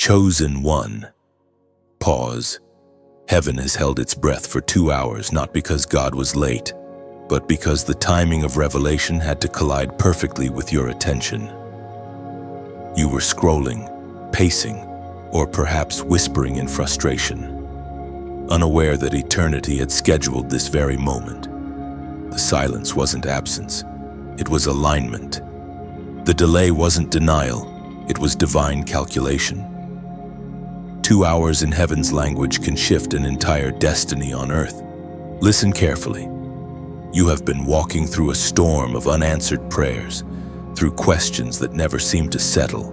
Chosen one. Pause. Heaven has held its breath for 2 hours, not because God was late, but because the timing of revelation had to collide perfectly with your attention. You were scrolling, pacing, or perhaps whispering in frustration, unaware that eternity had scheduled this very moment. The silence wasn't absence, it was alignment. The delay wasn't denial, it was divine calculation. 2 hours in heaven's language can shift an entire destiny on earth. Listen carefully. You have been walking through a storm of unanswered prayers, through questions that never seemed to settle.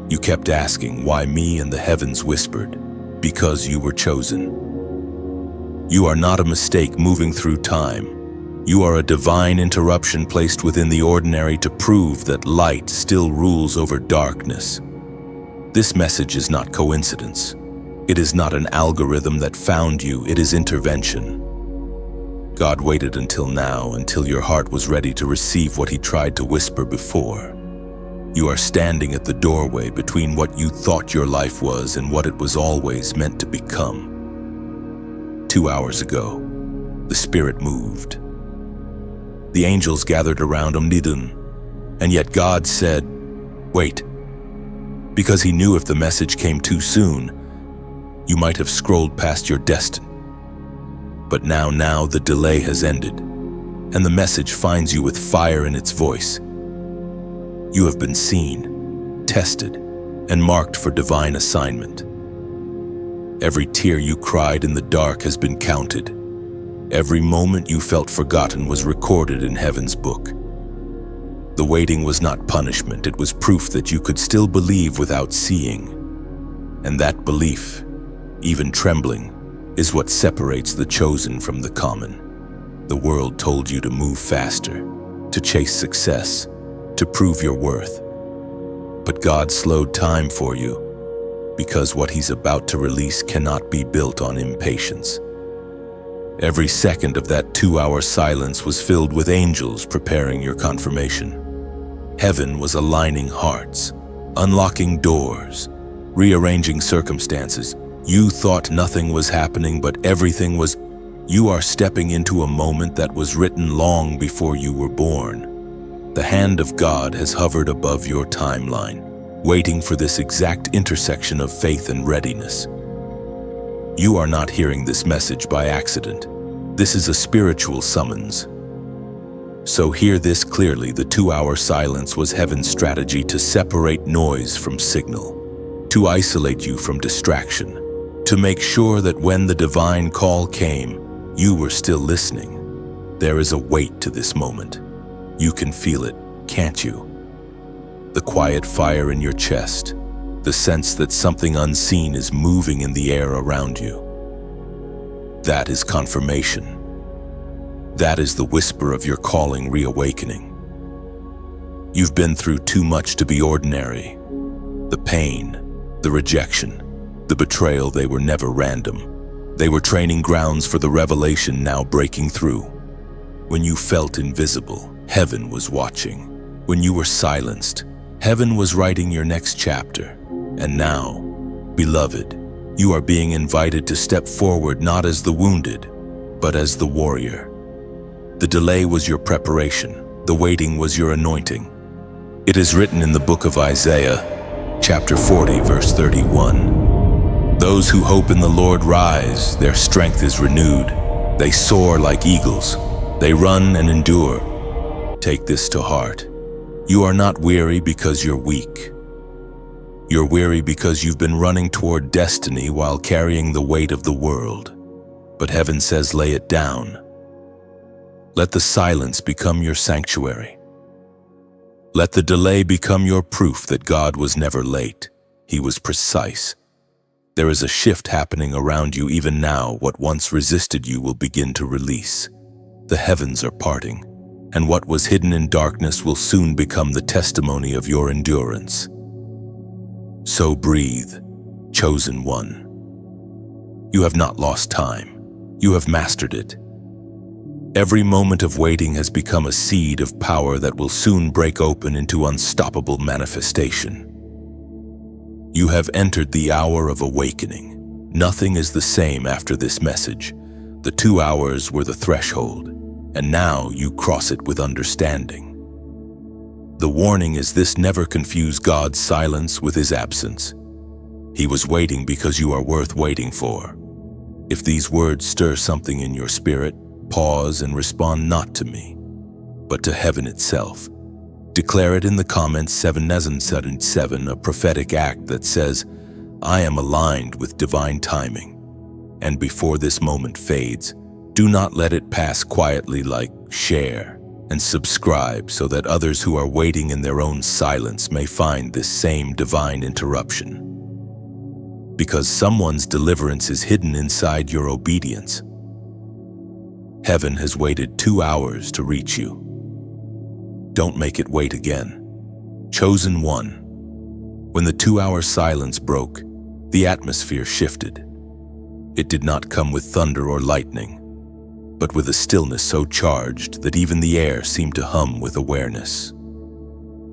You kept asking, why me? And the heavens whispered, because you were chosen. You are not a mistake moving through time. You are a divine interruption placed within the ordinary to prove that light still rules over darkness. This message is not coincidence. It is not an algorithm that found you, it is intervention. God waited until now, until your heart was ready to receive what He tried to whisper before. You are standing at the doorway between what you thought your life was and what it was always meant to become. 2 hours ago, the Spirit moved. The angels gathered around Omnidun, and yet God said, wait. Because He knew if the message came too soon, you might have scrolled past your destiny. But now the delay has ended, and the message finds you with fire in its voice. You have been seen, tested, and marked for divine assignment. Every tear you cried in the dark has been counted. Every moment you felt forgotten was recorded in heaven's book. The waiting was not punishment, it was proof that you could still believe without seeing. And that belief, even trembling, is what separates the chosen from the common. The world told you to move faster, to chase success, to prove your worth. But God slowed time for you, because what He's about to release cannot be built on impatience. Every second of that 2-hour silence was filled with angels preparing your confirmation. Heaven was aligning hearts, unlocking doors, rearranging circumstances. You thought nothing was happening, but everything was. You are stepping into a moment that was written long before you were born. The hand of God has hovered above your timeline, waiting for this exact intersection of faith and readiness. You are not hearing this message by accident. This is a spiritual summons. So hear this clearly, the 2-hour silence was heaven's strategy to separate noise from signal, to isolate you from distraction, to make sure that when the divine call came, you were still listening. There is a weight to this moment. You can feel it, can't you? The quiet fire in your chest, the sense that something unseen is moving in the air around you. That is confirmation. That is the whisper of your calling reawakening. You've been through too much to be ordinary. The pain, the rejection, the betrayal, they were never random. They were training grounds for the revelation now breaking through. When you felt invisible, heaven was watching. When you were silenced, heaven was writing your next chapter. And now, beloved, you are being invited to step forward not as the wounded, but as the warrior. The delay was your preparation. The waiting was your anointing. It is written in the book of Isaiah, chapter 40, verse 31. Those who hope in the Lord rise, their strength is renewed. They soar like eagles. They run and endure. Take this to heart. You are not weary because you're weak. You're weary because you've been running toward destiny while carrying the weight of the world. But heaven says, lay it down. Let the silence become your sanctuary. Let the delay become your proof that God was never late. He was precise. There is a shift happening around you even now. What once resisted you will begin to release. The heavens are parting, and what was hidden in darkness will soon become the testimony of your endurance. So breathe, chosen one. You have not lost time. You have mastered it. Every moment of waiting has become a seed of power that will soon break open into unstoppable manifestation. You have entered the hour of awakening. Nothing is the same after this message. The 2 hours were the threshold, and now you cross it with understanding. The warning is this: never confuse God's silence with His absence. He was waiting because you are worth waiting for. If these words stir something in your spirit, pause and respond not to me, but to heaven itself. Declare it in the comments 777, a prophetic act that says, I am aligned with divine timing. And before this moment fades, do not let it pass quietly. Like, share, and subscribe so that others who are waiting in their own silence may find this same divine interruption. Because someone's deliverance is hidden inside your obedience. Heaven has waited 2 hours to reach you. Don't make it wait again. Chosen one. When the 2-hour silence broke, the atmosphere shifted. It did not come with thunder or lightning, but with a stillness so charged that even the air seemed to hum with awareness.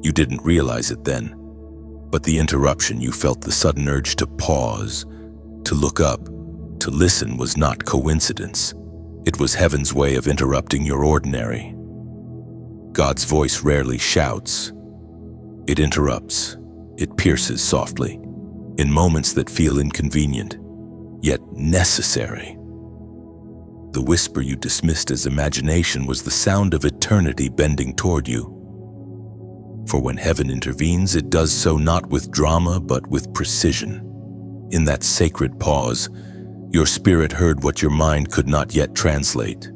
You didn't realize it then, but the interruption you felt, the sudden urge to pause, to look up, to listen, was not coincidence. It was heaven's way of interrupting your ordinary. God's voice rarely shouts. It interrupts. It pierces softly, in moments that feel inconvenient, yet necessary. The whisper you dismissed as imagination was the sound of eternity bending toward you. For when heaven intervenes, it does so not with drama, but with precision. In that sacred pause, your spirit heard what your mind could not yet translate.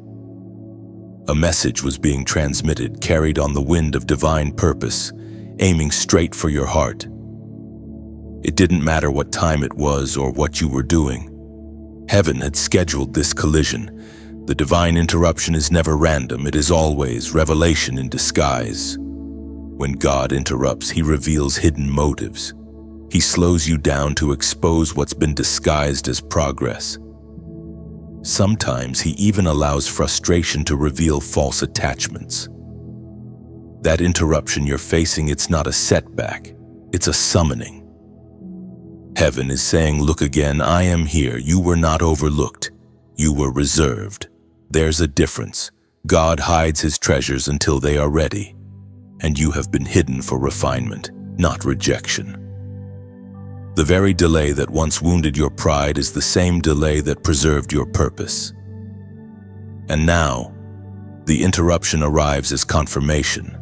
A message was being transmitted, carried on the wind of divine purpose, aiming straight for your heart. It didn't matter what time it was or what you were doing. Heaven had scheduled this collision. The divine interruption is never random. It is always revelation in disguise. When God interrupts, He reveals hidden motives. He slows you down to expose what's been disguised as progress. Sometimes He even allows frustration to reveal false attachments. That interruption you're facing, it's not a setback, it's a summoning. Heaven is saying, look again, I am here. You were not overlooked. You were reserved. There's a difference. God hides His treasures until they are ready. And you have been hidden for refinement, not rejection. The very delay that once wounded your pride is the same delay that preserved your purpose. And now, the interruption arrives as confirmation.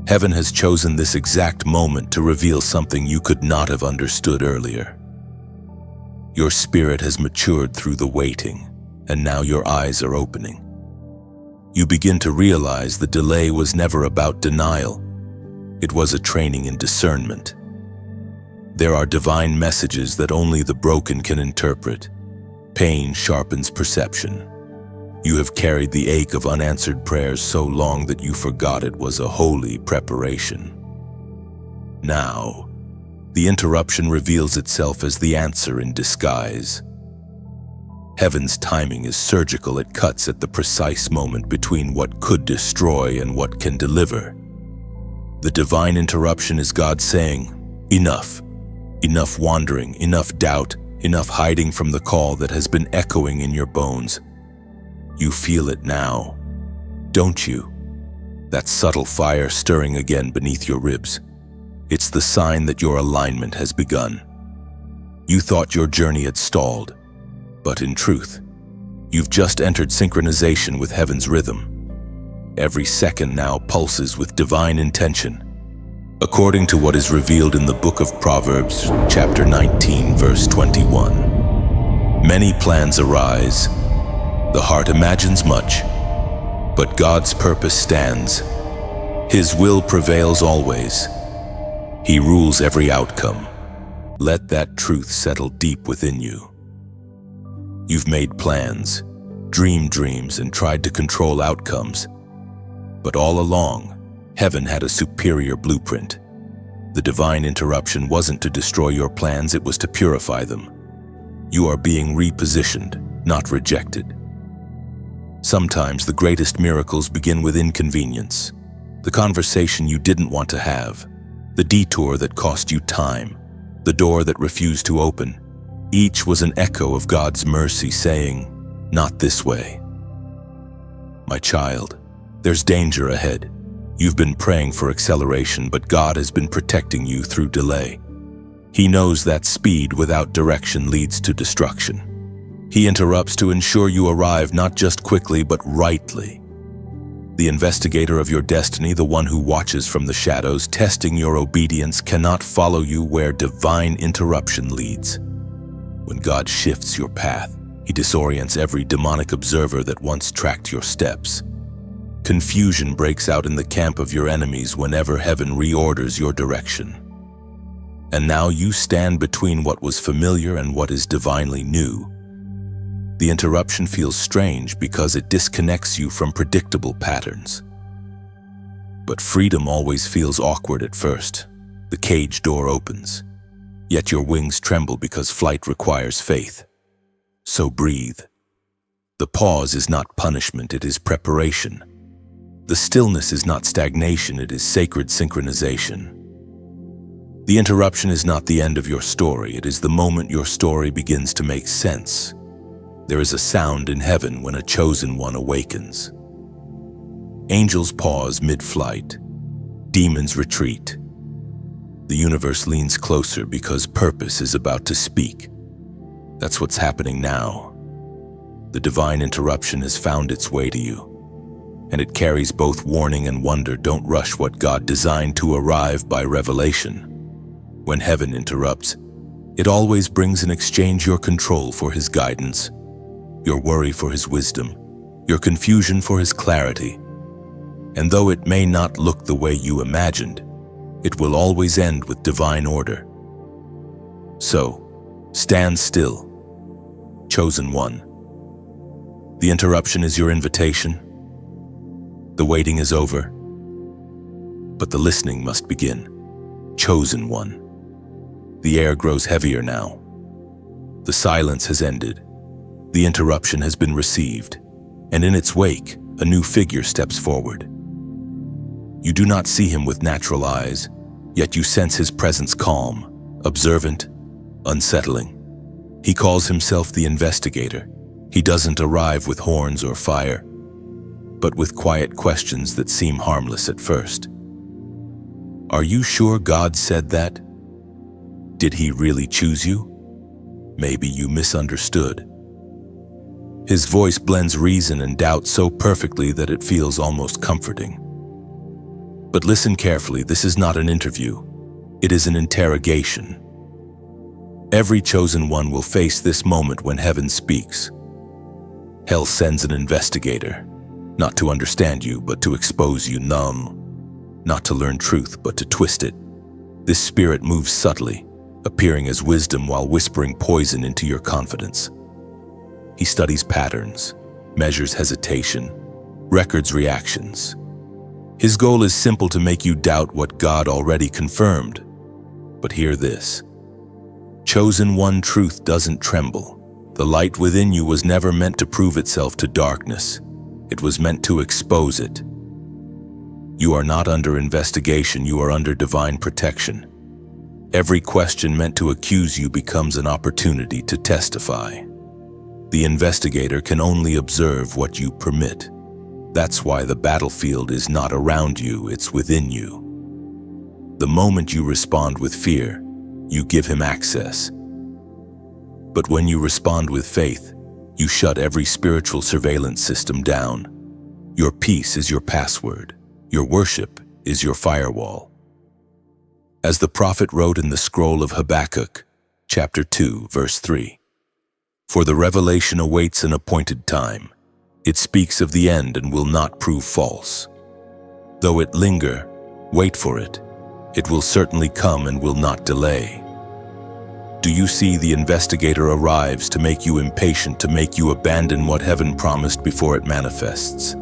Heaven has chosen this exact moment to reveal something you could not have understood earlier. Your spirit has matured through the waiting, and now your eyes are opening. You begin to realize the delay was never about denial. It was a training in discernment. There are divine messages that only the broken can interpret. Pain sharpens perception. You have carried the ache of unanswered prayers so long that you forgot it was a holy preparation. Now, the interruption reveals itself as the answer in disguise. Heaven's timing is surgical. It cuts at the precise moment between what could destroy and what can deliver. The divine interruption is God saying, enough. Enough wandering, enough doubt, enough hiding from the call that has been echoing in your bones. You feel it now, don't you? That subtle fire stirring again beneath your ribs. It's the sign that your alignment has begun. You thought your journey had stalled, but in truth, you've just entered synchronization with heaven's rhythm. Every second now pulses with divine intention. According to what is revealed in the book of Proverbs, chapter 19, verse 21. Many plans arise. The heart imagines much, but God's purpose stands. His will prevails always. He rules every outcome. Let that truth settle deep within you. You've made plans, dreamed dreams, and tried to control outcomes. But all along, heaven had a superior blueprint. The divine interruption wasn't to destroy your plans, it was to purify them. You are being repositioned, not rejected. Sometimes the greatest miracles begin with inconvenience. The conversation you didn't want to have, the detour that cost you time, the door that refused to open. Each was an echo of God's mercy saying, "Not this way." My child, there's danger ahead. You've been praying for acceleration, but God has been protecting you through delay. He knows that speed without direction leads to destruction. He interrupts to ensure you arrive not just quickly, but rightly. The investigator of your destiny, the one who watches from the shadows, testing your obedience, cannot follow you where divine interruption leads. When God shifts your path, He disorients every demonic observer that once tracked your steps. Confusion breaks out in the camp of your enemies whenever heaven reorders your direction. And now you stand between what was familiar and what is divinely new. The interruption feels strange because it disconnects you from predictable patterns. But freedom always feels awkward at first. The cage door opens, yet your wings tremble because flight requires faith. So breathe. The pause is not punishment, it is preparation. The stillness is not stagnation, it is sacred synchronization. The interruption is not the end of your story, it is the moment your story begins to make sense. There is a sound in heaven when a chosen one awakens. Angels pause mid-flight. Demons retreat. The universe leans closer because purpose is about to speak. That's what's happening now. The divine interruption has found its way to you, and it carries both warning and wonder. Don't rush what God designed to arrive by revelation. When heaven interrupts, it always brings in exchange your control for His guidance, your worry for His wisdom, your confusion for His clarity. And though it may not look the way you imagined, it will always end with divine order. So, stand still. Chosen one. The interruption is your invitation. The waiting is over, but the listening must begin. Chosen one. The air grows heavier now. The silence has ended. The interruption has been received, and in its wake, a new figure steps forward. You do not see him with natural eyes, yet you sense his presence calm, observant, unsettling. He calls himself the Investigator. He doesn't arrive with horns or fire, but with quiet questions that seem harmless at first. Are you sure God said that? Did He really choose you? Maybe you misunderstood. His voice blends reason and doubt so perfectly that it feels almost comforting. But listen carefully, this is not an interview. It is an interrogation. Every chosen one will face this moment when heaven speaks. Hell sends an investigator, not to understand you, but to expose you numb, not to learn truth, but to twist it. This spirit moves subtly, appearing as wisdom while whispering poison into your confidence. He studies patterns, measures hesitation, records reactions. His goal is simple: to make you doubt what God already confirmed. But hear this. Chosen one, truth doesn't tremble. The light within you was never meant to prove itself to darkness. It was meant to expose it. You are not under investigation, you are under divine protection. Every question meant to accuse you becomes an opportunity to testify. The investigator can only observe what you permit. That's why the battlefield is not around you, it's within you. The moment you respond with fear, you give him access. But when you respond with faith, you shut every spiritual surveillance system down. Your peace is your password. Your worship is your firewall. As the prophet wrote in the scroll of Habakkuk, chapter 2, verse 3, "For the revelation awaits an appointed time. It speaks of the end and will not prove false. Though it linger, wait for it. It will certainly come and will not delay." Do you see? The investigator arrives to make you impatient, to make you abandon what heaven promised before it manifests.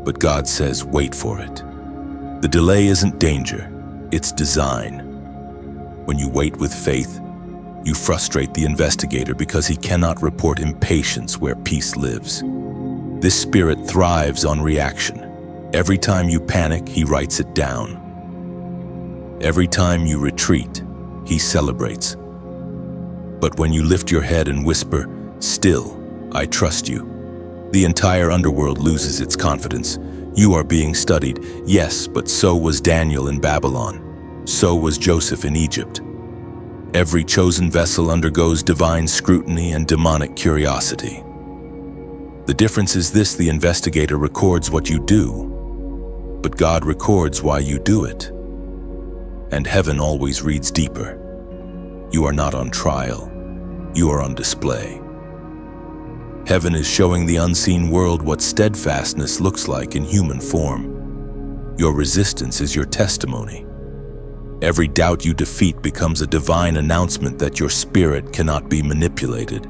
But God says, wait for it. The delay isn't danger, it's design. When you wait with faith, you frustrate the investigator because he cannot report impatience where peace lives. This spirit thrives on reaction. Every time you panic, he writes it down. Every time you retreat, he celebrates. But when you lift your head and whisper, "Still, I trust you," the entire underworld loses its confidence. You are being studied, yes, but so was Daniel in Babylon. So was Joseph in Egypt. Every chosen vessel undergoes divine scrutiny and demonic curiosity. The difference is this: the investigator records what you do, but God records why you do it. And heaven always reads deeper. You are not on trial. You are on display. Heaven is showing the unseen world what steadfastness looks like in human form. Your resistance is your testimony. Every doubt you defeat becomes a divine announcement that your spirit cannot be manipulated.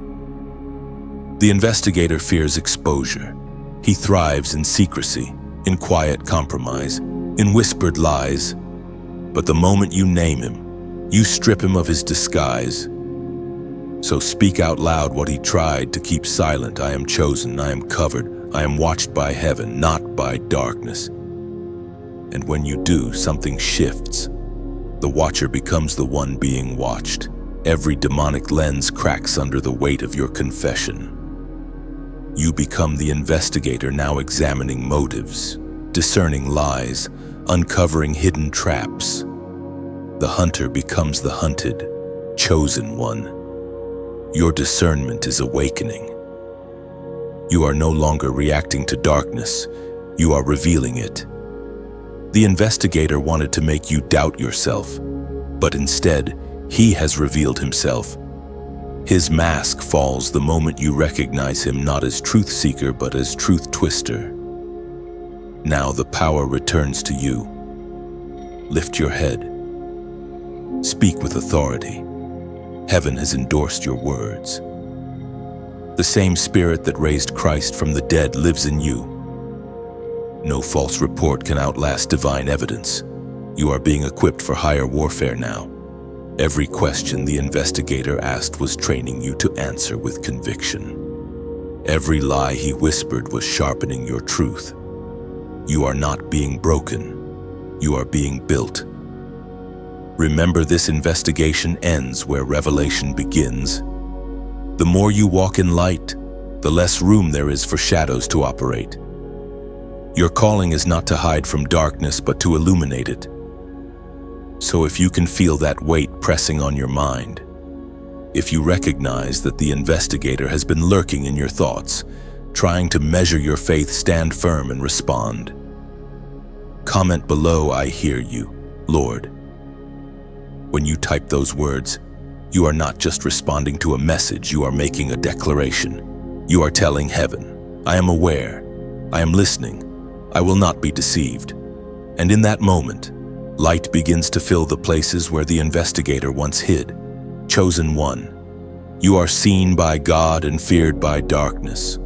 The investigator fears exposure. He thrives in secrecy, in quiet compromise, in whispered lies. But the moment you name him, you strip him of his disguise. So speak out loud what he tried to keep silent. I am chosen, I am covered, I am watched by heaven, not by darkness. And when you do, something shifts. The watcher becomes the one being watched. Every demonic lens cracks under the weight of your confession. You become the investigator, now examining motives, discerning lies, uncovering hidden traps. The hunter becomes the hunted, chosen one. Your discernment is awakening. You are no longer reacting to darkness, you are revealing it. The investigator wanted to make you doubt yourself, but instead, he has revealed himself. His mask falls the moment you recognize him not as truth seeker, but as truth twister. Now the power returns to you. Lift your head. Speak with authority. Heaven has endorsed your words. The same Spirit that raised Christ from the dead lives in you. No false report can outlast divine evidence. You are being equipped for higher warfare now. Every question the investigator asked was training you to answer with conviction. Every lie he whispered was sharpening your truth. You are not being broken. You are being built. Remember, this investigation ends where revelation begins. The more you walk in light, the less room there is for shadows to operate. Your calling is not to hide from darkness, but to illuminate it. So if you can feel that weight pressing on your mind, if you recognize that the investigator has been lurking in your thoughts, trying to measure your faith, stand firm and respond. Comment below, "I hear you, Lord." When you type those words, you are not just responding to a message, you are making a declaration. You are telling heaven, "I am aware, I am listening, I will not be deceived." And in that moment, light begins to fill the places where the investigator once hid. Chosen one, you are seen by God and feared by darkness.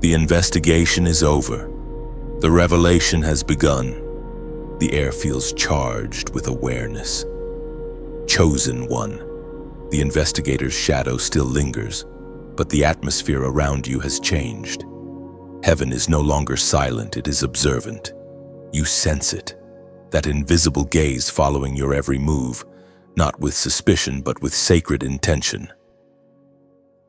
The investigation is over. The revelation has begun. The air feels charged with awareness. Chosen one. The investigator's shadow still lingers, but the atmosphere around you has changed. Heaven is no longer silent, it is observant. You sense it, that invisible gaze following your every move, not with suspicion, but with sacred intention.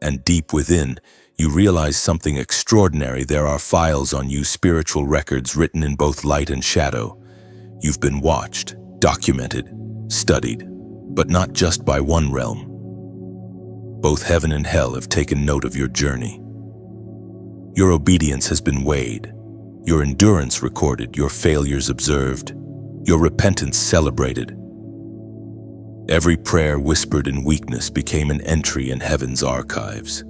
And deep within, you realize something extraordinary. There are files on you, spiritual records written in both light and shadow. You've been watched, documented, studied, but not just by one realm. Both heaven and hell have taken note of your journey. Your obedience has been weighed, your endurance recorded, your failures observed, your repentance celebrated. Every prayer whispered in weakness became an entry in heaven's archives.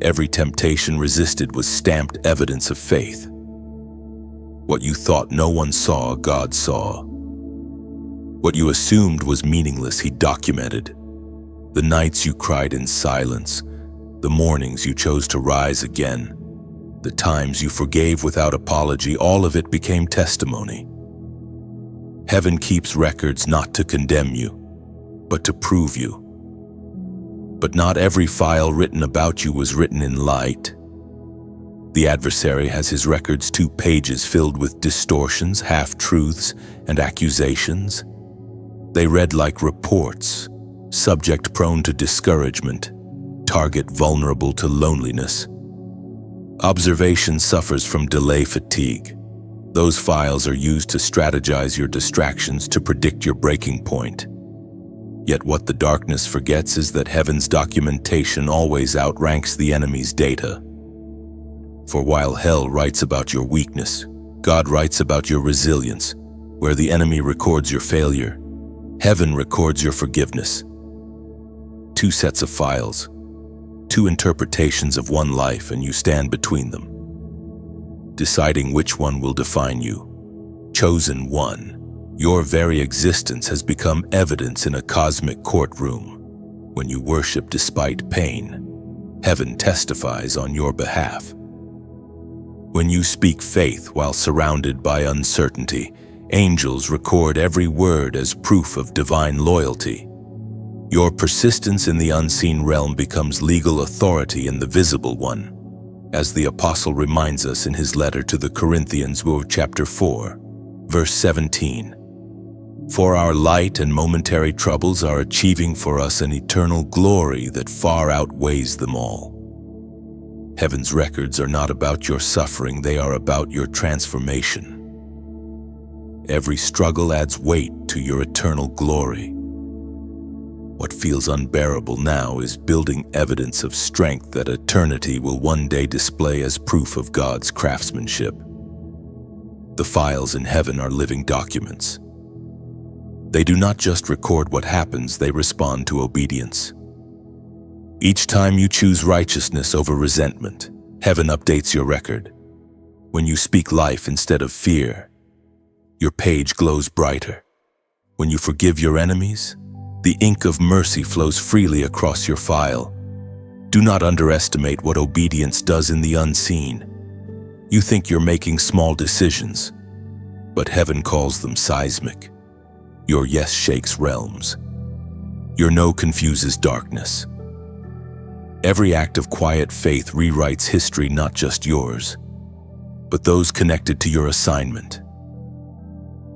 Every temptation resisted was stamped evidence of faith. What you thought no one saw, God saw. What you assumed was meaningless, He documented. The nights you cried in silence, the mornings you chose to rise again, the times you forgave without apology, all of it became testimony. Heaven keeps records not to condemn you, but to prove you. But not every file written about you was written in light. The adversary has his records, 2 pages filled with distortions, half-truths, and accusations. They read like reports, subject prone to discouragement, target vulnerable to loneliness. Observation suffers from delay fatigue. Those files are used to strategize your distractions, to predict your breaking point. Yet what the darkness forgets is that heaven's documentation always outranks the enemy's data. For while hell writes about your weakness, God writes about your resilience. Where the enemy records your failure, heaven records your forgiveness. Two sets of files, two interpretations of one life, and you stand between them, deciding which one will define you. Chosen one, your very existence has become evidence in a cosmic courtroom. When you worship despite pain, heaven testifies on your behalf. When you speak faith while surrounded by uncertainty, angels record every word as proof of divine loyalty. Your persistence in the unseen realm becomes legal authority in the visible one, as the apostle reminds us in his letter to the Corinthians, chapter 4, verse 17. For our light and momentary troubles are achieving for us an eternal glory that far outweighs them all. Heaven's records are not about your suffering, they are about your transformation. Every struggle adds weight to your eternal glory. What feels unbearable now is building evidence of strength that eternity will one day display as proof of God's craftsmanship. The files in heaven are living documents. They do not just record what happens, they respond to obedience. Each time you choose righteousness over resentment, heaven updates your record. When you speak life instead of fear, your page glows brighter. When you forgive your enemies, the ink of mercy flows freely across your file. Do not underestimate what obedience does in the unseen. You think you're making small decisions, but heaven calls them seismic. Your yes shakes realms. Your no confuses darkness. Every act of quiet faith rewrites history, not just yours, but those connected to your assignment.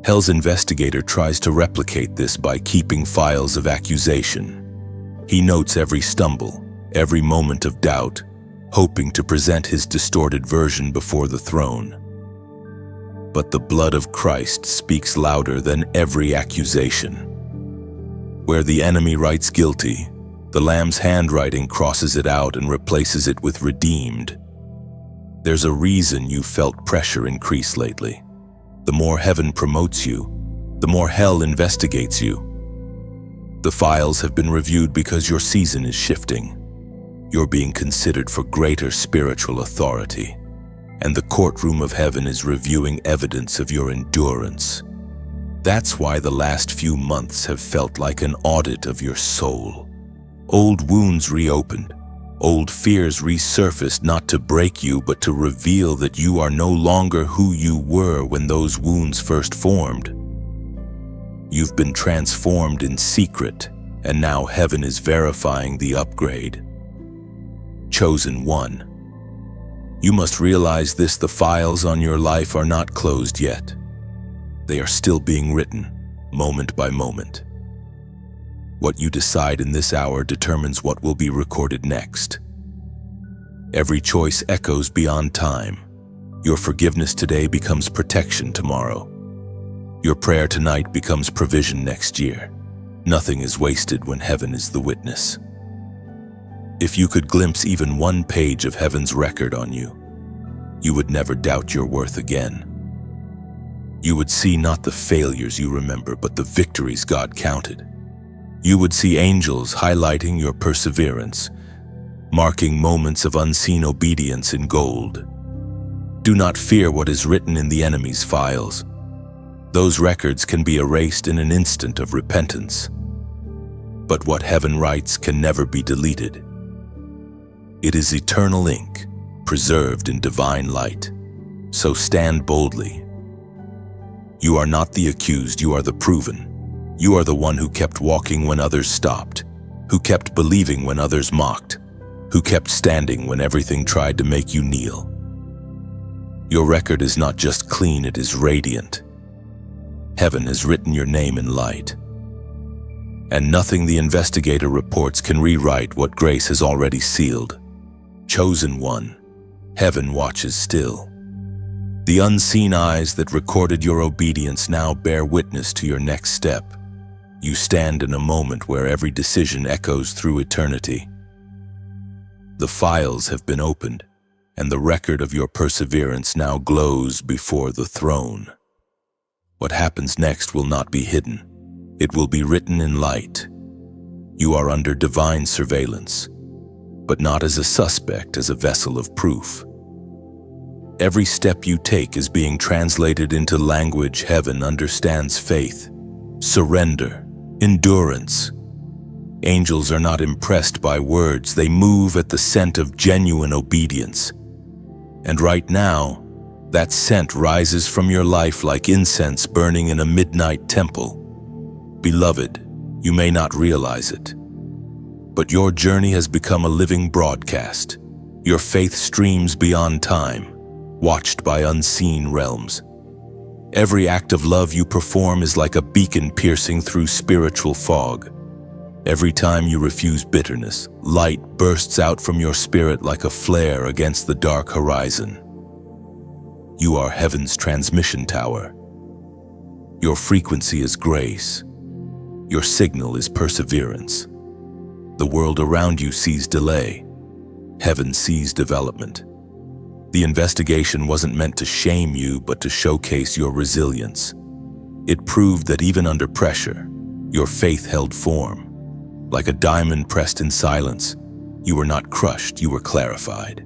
Hell's investigator tries to replicate this by keeping files of accusation. He notes every stumble, every moment of doubt, hoping to present his distorted version before the throne. But the blood of Christ speaks louder than every accusation. Where the enemy writes guilty, the Lamb's handwriting crosses it out and replaces it with redeemed. There's a reason you felt pressure increase lately. The more heaven promotes you, the more hell investigates you. The files have been reviewed because your season is shifting. You're being considered for greater spiritual authority, and the courtroom of heaven is reviewing evidence of your endurance. That's why the last few months have felt like an audit of your soul. Old wounds reopened, old fears resurfaced, not to break you, but to reveal that you are no longer who you were when those wounds first formed. You've been transformed in secret, and now heaven is verifying the upgrade. Chosen one. You must realize this: the files on your life are not closed yet. They are still being written, moment by moment. What you decide in this hour determines what will be recorded next. Every choice echoes beyond time. Your forgiveness today becomes protection tomorrow. Your prayer tonight becomes provision next year. Nothing is wasted when heaven is the witness. If you could glimpse even one page of heaven's record on you, you would never doubt your worth again. You would see not the failures you remember, but the victories God counted. You would see angels highlighting your perseverance, marking moments of unseen obedience in gold. Do not fear what is written in the enemy's files. Those records can be erased in an instant of repentance. But what heaven writes can never be deleted. It is eternal ink, preserved in divine light. So stand boldly. You are not the accused, you are the proven. You are the one who kept walking when others stopped, who kept believing when others mocked, who kept standing when everything tried to make you kneel. Your record is not just clean, it is radiant. Heaven has written your name in light. And nothing the investigator reports can rewrite what grace has already sealed. Chosen one, heaven watches still. The unseen eyes that recorded your obedience now bear witness to your next step. You stand in a moment where every decision echoes through eternity. The files have been opened, and the record of your perseverance now glows before the throne. What happens next will not be hidden. It will be written in light. You are under divine surveillance, but not as a suspect, as a vessel of proof. Every step you take is being translated into language heaven understands: faith, surrender, endurance. Angels are not impressed by words, they move at the scent of genuine obedience. And right now, that scent rises from your life like incense burning in a midnight temple. Beloved, you may not realize it, but your journey has become a living broadcast. Your faith streams beyond time, watched by unseen realms. Every act of love you perform is like a beacon piercing through spiritual fog. Every time you refuse bitterness, light bursts out from your spirit like a flare against the dark horizon. You are heaven's transmission tower. Your frequency is grace. Your signal is perseverance. The world around you sees delay. Heaven sees development. The investigation wasn't meant to shame you, but to showcase your resilience. It proved that even under pressure, your faith held form. Like a diamond pressed in silence, you were not crushed, you were clarified.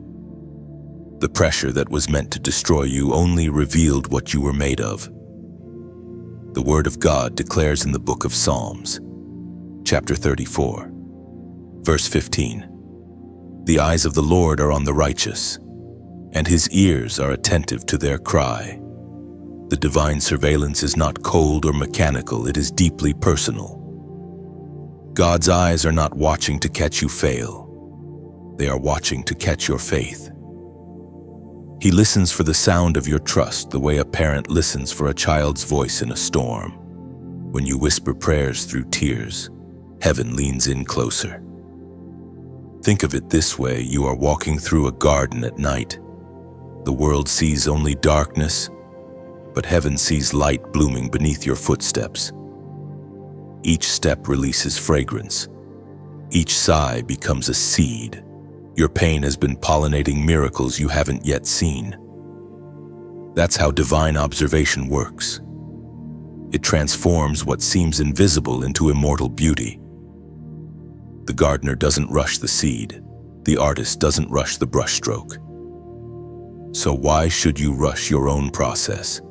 The pressure that was meant to destroy you only revealed what you were made of. The Word of God declares in the book of Psalms, chapter 34, verse 15, "The eyes of the Lord are on the righteous, and his ears are attentive to their cry." The divine surveillance is not cold or mechanical, it is deeply personal. God's eyes are not watching to catch you fail. They are watching to catch your faith. He listens for the sound of your trust the way a parent listens for a child's voice in a storm. When you whisper prayers through tears, heaven leans in closer. Think of it this way: you are walking through a garden at night. The world sees only darkness, but heaven sees light blooming beneath your footsteps. Each step releases fragrance. Each sigh becomes a seed. Your pain has been pollinating miracles you haven't yet seen. That's how divine observation works. It transforms what seems invisible into immortal beauty. The gardener doesn't rush the seed. The artist doesn't rush the brushstroke. So why should you rush your own process?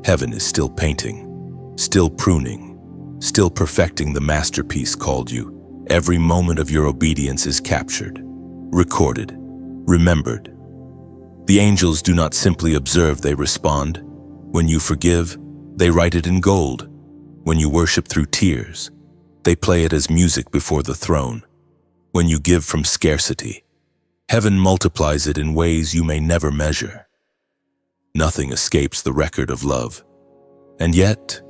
Heaven is still painting, still pruning, still perfecting the masterpiece called you. Every moment of your obedience is captured, recorded, remembered. The angels do not simply observe, they respond. When you forgive, they write it in gold. When you worship through tears, they play it as music before the throne. When you give from scarcity, heaven multiplies it in ways you may never measure. Nothing escapes the record of love. And yet,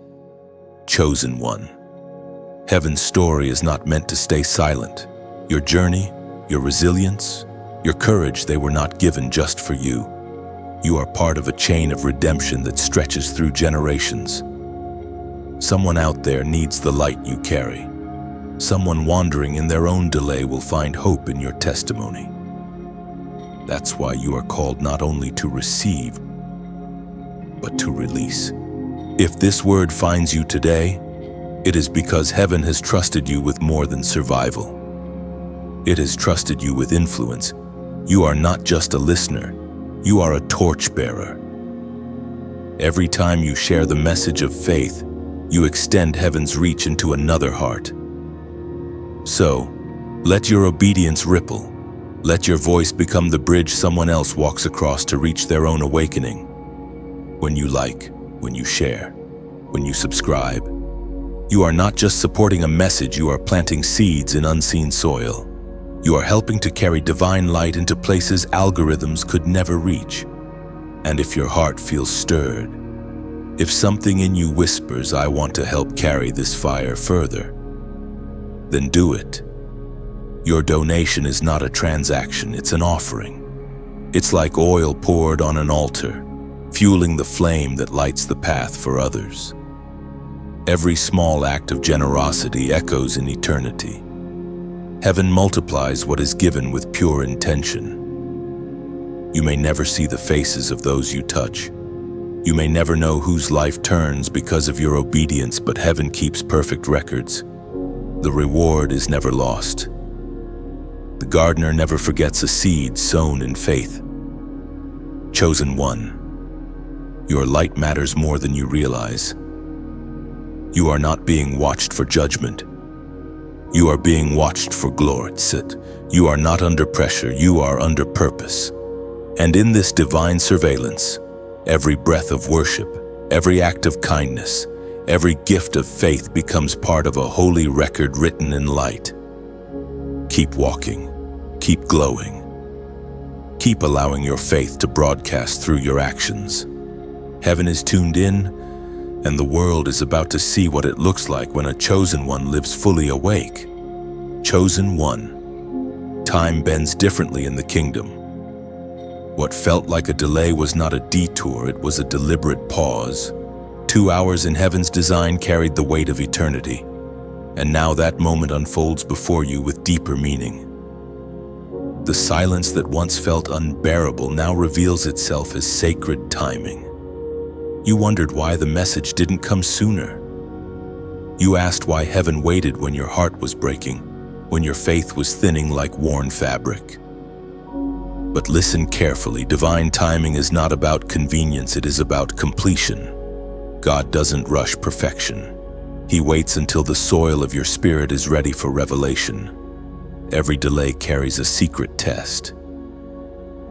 chosen one, heaven's story is not meant to stay silent. Your journey, your resilience, your courage, they were not given just for you. You are part of a chain of redemption that stretches through generations. Someone out there needs the light you carry. Someone wandering in their own delay will find hope in your testimony. That's why you are called not only to receive, but to release. If this word finds you today, it is because heaven has trusted you with more than survival. It has trusted you with influence. You are not just a listener, you are a torchbearer. Every time you share the message of faith, you extend heaven's reach into another heart. So, let your obedience ripple. Let your voice become the bridge someone else walks across to reach their own awakening. When you like, when you share, when you subscribe, you are not just supporting a message, you are planting seeds in unseen soil. You are helping to carry divine light into places algorithms could never reach. And if your heart feels stirred, if something in you whispers, "I want to help carry this fire further," then do it. Your donation is not a transaction, it's an offering. It's like oil poured on an altar, fueling the flame that lights the path for others. Every small act of generosity echoes in eternity. Heaven multiplies what is given with pure intention. You may never see the faces of those you touch. You may never know whose life turns because of your obedience, but heaven keeps perfect records. The reward is never lost. The gardener never forgets a seed sown in faith. Chosen one, your light matters more than you realize. You are not being watched for judgment. You are being watched for glory. You are not under pressure, you are under purpose. And in this divine surveillance, every breath of worship, every act of kindness, every gift of faith becomes part of a holy record written in light. Keep walking, keep glowing. Keep allowing your faith to broadcast through your actions. Heaven is tuned in, and the world is about to see what it looks like when a chosen one lives fully awake. Chosen one. Time bends differently in the kingdom. What felt like a delay was not a detour, it was a deliberate pause. 2 hours in heaven's design carried the weight of eternity, and now that moment unfolds before you with deeper meaning. The silence that once felt unbearable now reveals itself as sacred timing. You wondered why the message didn't come sooner. You asked why heaven waited when your heart was breaking, when your faith was thinning like worn fabric. But listen carefully, divine timing is not about convenience, it is about completion. God doesn't rush perfection. He waits until the soil of your spirit is ready for revelation. Every delay carries a secret test.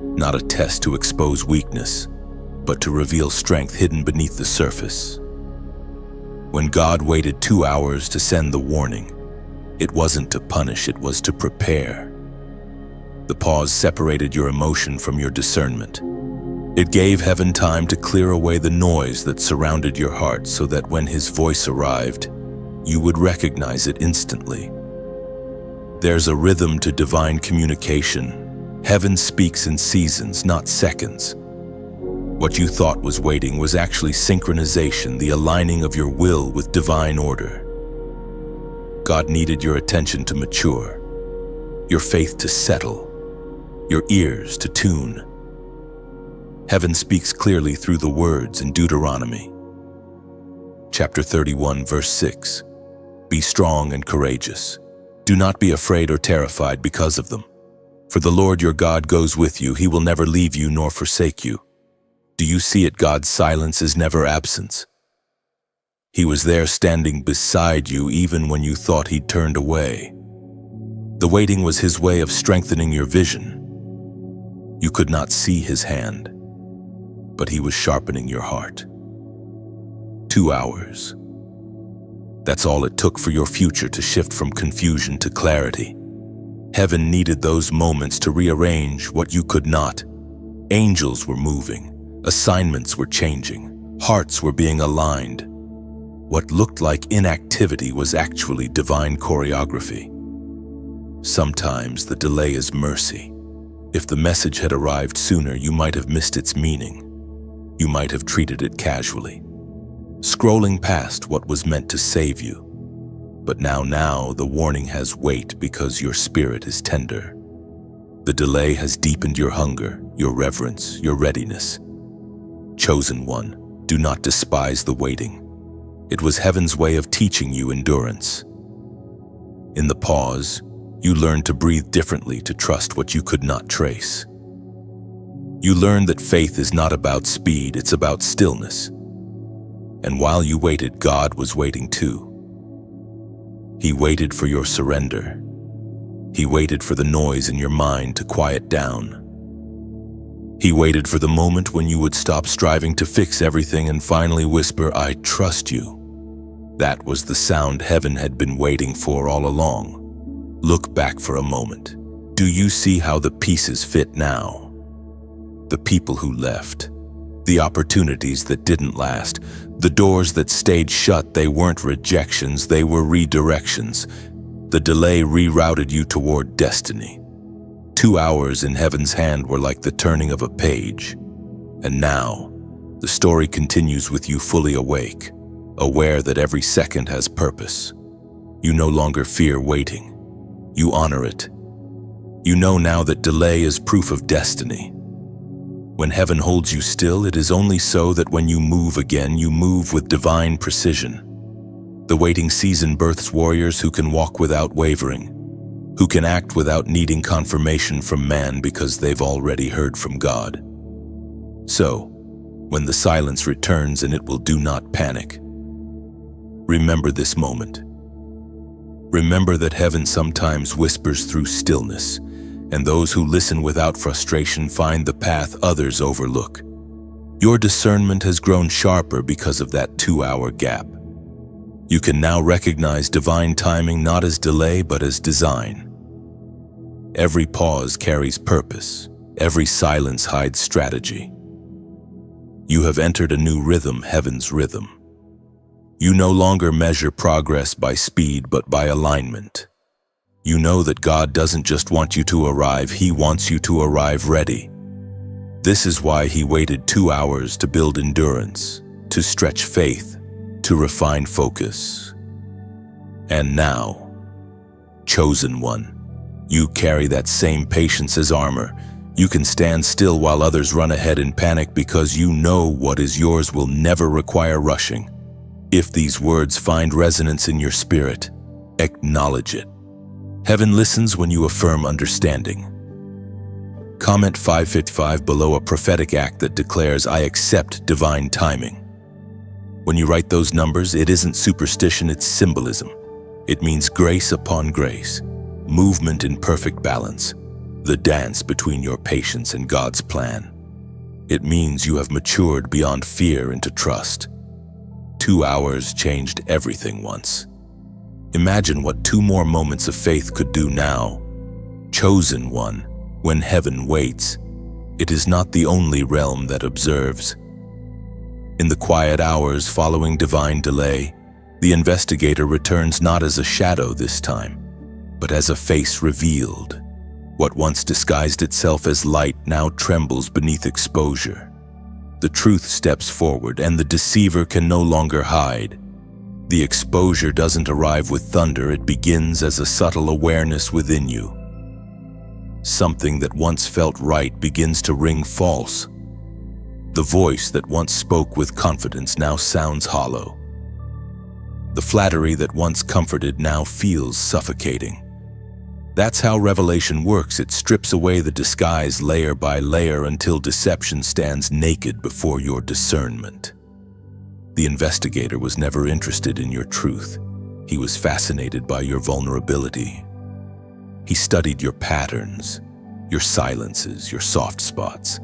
Not a test to expose weakness, but to reveal strength hidden beneath the surface. When God waited 2 hours to send the warning, it wasn't to punish, it was to prepare. The pause separated your emotion from your discernment. It gave heaven time to clear away the noise that surrounded your heart so that when his voice arrived, you would recognize it instantly. There's a rhythm to divine communication. Heaven speaks in seasons, not seconds. What you thought was waiting was actually synchronization, the aligning of your will with divine order. God needed your attention to mature, your faith to settle, your ears to tune. Heaven speaks clearly through the words in Deuteronomy. Chapter 31, verse 6. Be strong and courageous. Do not be afraid or terrified because of them. For the Lord your God goes with you, he will never leave you nor forsake you. Do you see it? God's silence is never absence. He was there standing beside you even when you thought he'd turned away. The waiting was his way of strengthening your vision. You could not see his hand, but he was sharpening your heart. 2 hours. That's all it took for your future to shift from confusion to clarity. Heaven needed those moments to rearrange what you could not. Angels were moving. Assignments were changing. Hearts were being aligned. What looked like inactivity was actually divine choreography. Sometimes the delay is mercy. If the message had arrived sooner, you might have missed its meaning. You might have treated it casually, scrolling past what was meant to save you. But now the warning has weight because your spirit is tender. The delay has deepened your hunger, your reverence, your readiness. Chosen one, do not despise the waiting. It was heaven's way of teaching you endurance. In the pause, you learned to breathe differently, to trust what you could not trace. You learned that faith is not about speed, it's about stillness. And while you waited, God was waiting too. He waited for your surrender. He waited for the noise in your mind to quiet down. He waited for the moment when you would stop striving to fix everything and finally whisper, I trust you. That was the sound heaven had been waiting for all along. Look back for a moment. Do you see how the pieces fit now? The people who left, the opportunities that didn't last, the doors that stayed shut, they weren't rejections, they were redirections. The delay rerouted you toward destiny. 2 hours in heaven's hand were like the turning of a page. And now, the story continues with you fully awake, aware that every second has purpose. You no longer fear waiting. You honor it. You know now that delay is proof of destiny. When heaven holds you still, it is only so that when you move again, you move with divine precision. The waiting season births warriors who can walk without wavering, who can act without needing confirmation from man because they've already heard from God. So, when the silence returns, and it will, do not panic. Remember this moment. Remember that heaven sometimes whispers through stillness, and those who listen without frustration find the path others overlook. Your discernment has grown sharper because of that 2-hour gap. You can now recognize divine timing not as delay but as design. Every pause carries purpose. Every silence hides strategy. You have entered a new rhythm, heaven's rhythm. You no longer measure progress by speed but by alignment. You know that God doesn't just want you to arrive, He wants you to arrive ready. This is why He waited 2 hours to build endurance, to stretch faith, to refine focus. And now, chosen one, you carry that same patience as armor. You can stand still while others run ahead in panic because you know what is yours will never require rushing. If these words find resonance in your spirit, acknowledge it. Heaven listens when you affirm understanding. Comment 555 below a prophetic act that declares, I accept divine timing. When you write those numbers, it isn't superstition, it's symbolism. It means grace upon grace, movement in perfect balance, the dance between your patience and God's plan. It means you have matured beyond fear into trust. 2 hours changed everything once. Imagine what 2 more moments of faith could do now. Chosen one, when heaven waits, it is not the only realm that observes. In the quiet hours following divine delay, the investigator returns not as a shadow this time, but as a face revealed. What once disguised itself as light now trembles beneath exposure. The truth steps forward, and the deceiver can no longer hide. The exposure doesn't arrive with thunder, it begins as a subtle awareness within you. Something that once felt right begins to ring false. The voice that once spoke with confidence now sounds hollow. The flattery that once comforted now feels suffocating. That's how revelation works. It strips away the disguise layer by layer until deception stands naked before your discernment. The investigator was never interested in your truth. He was fascinated by your vulnerability. He studied your patterns, your silences, your soft spots.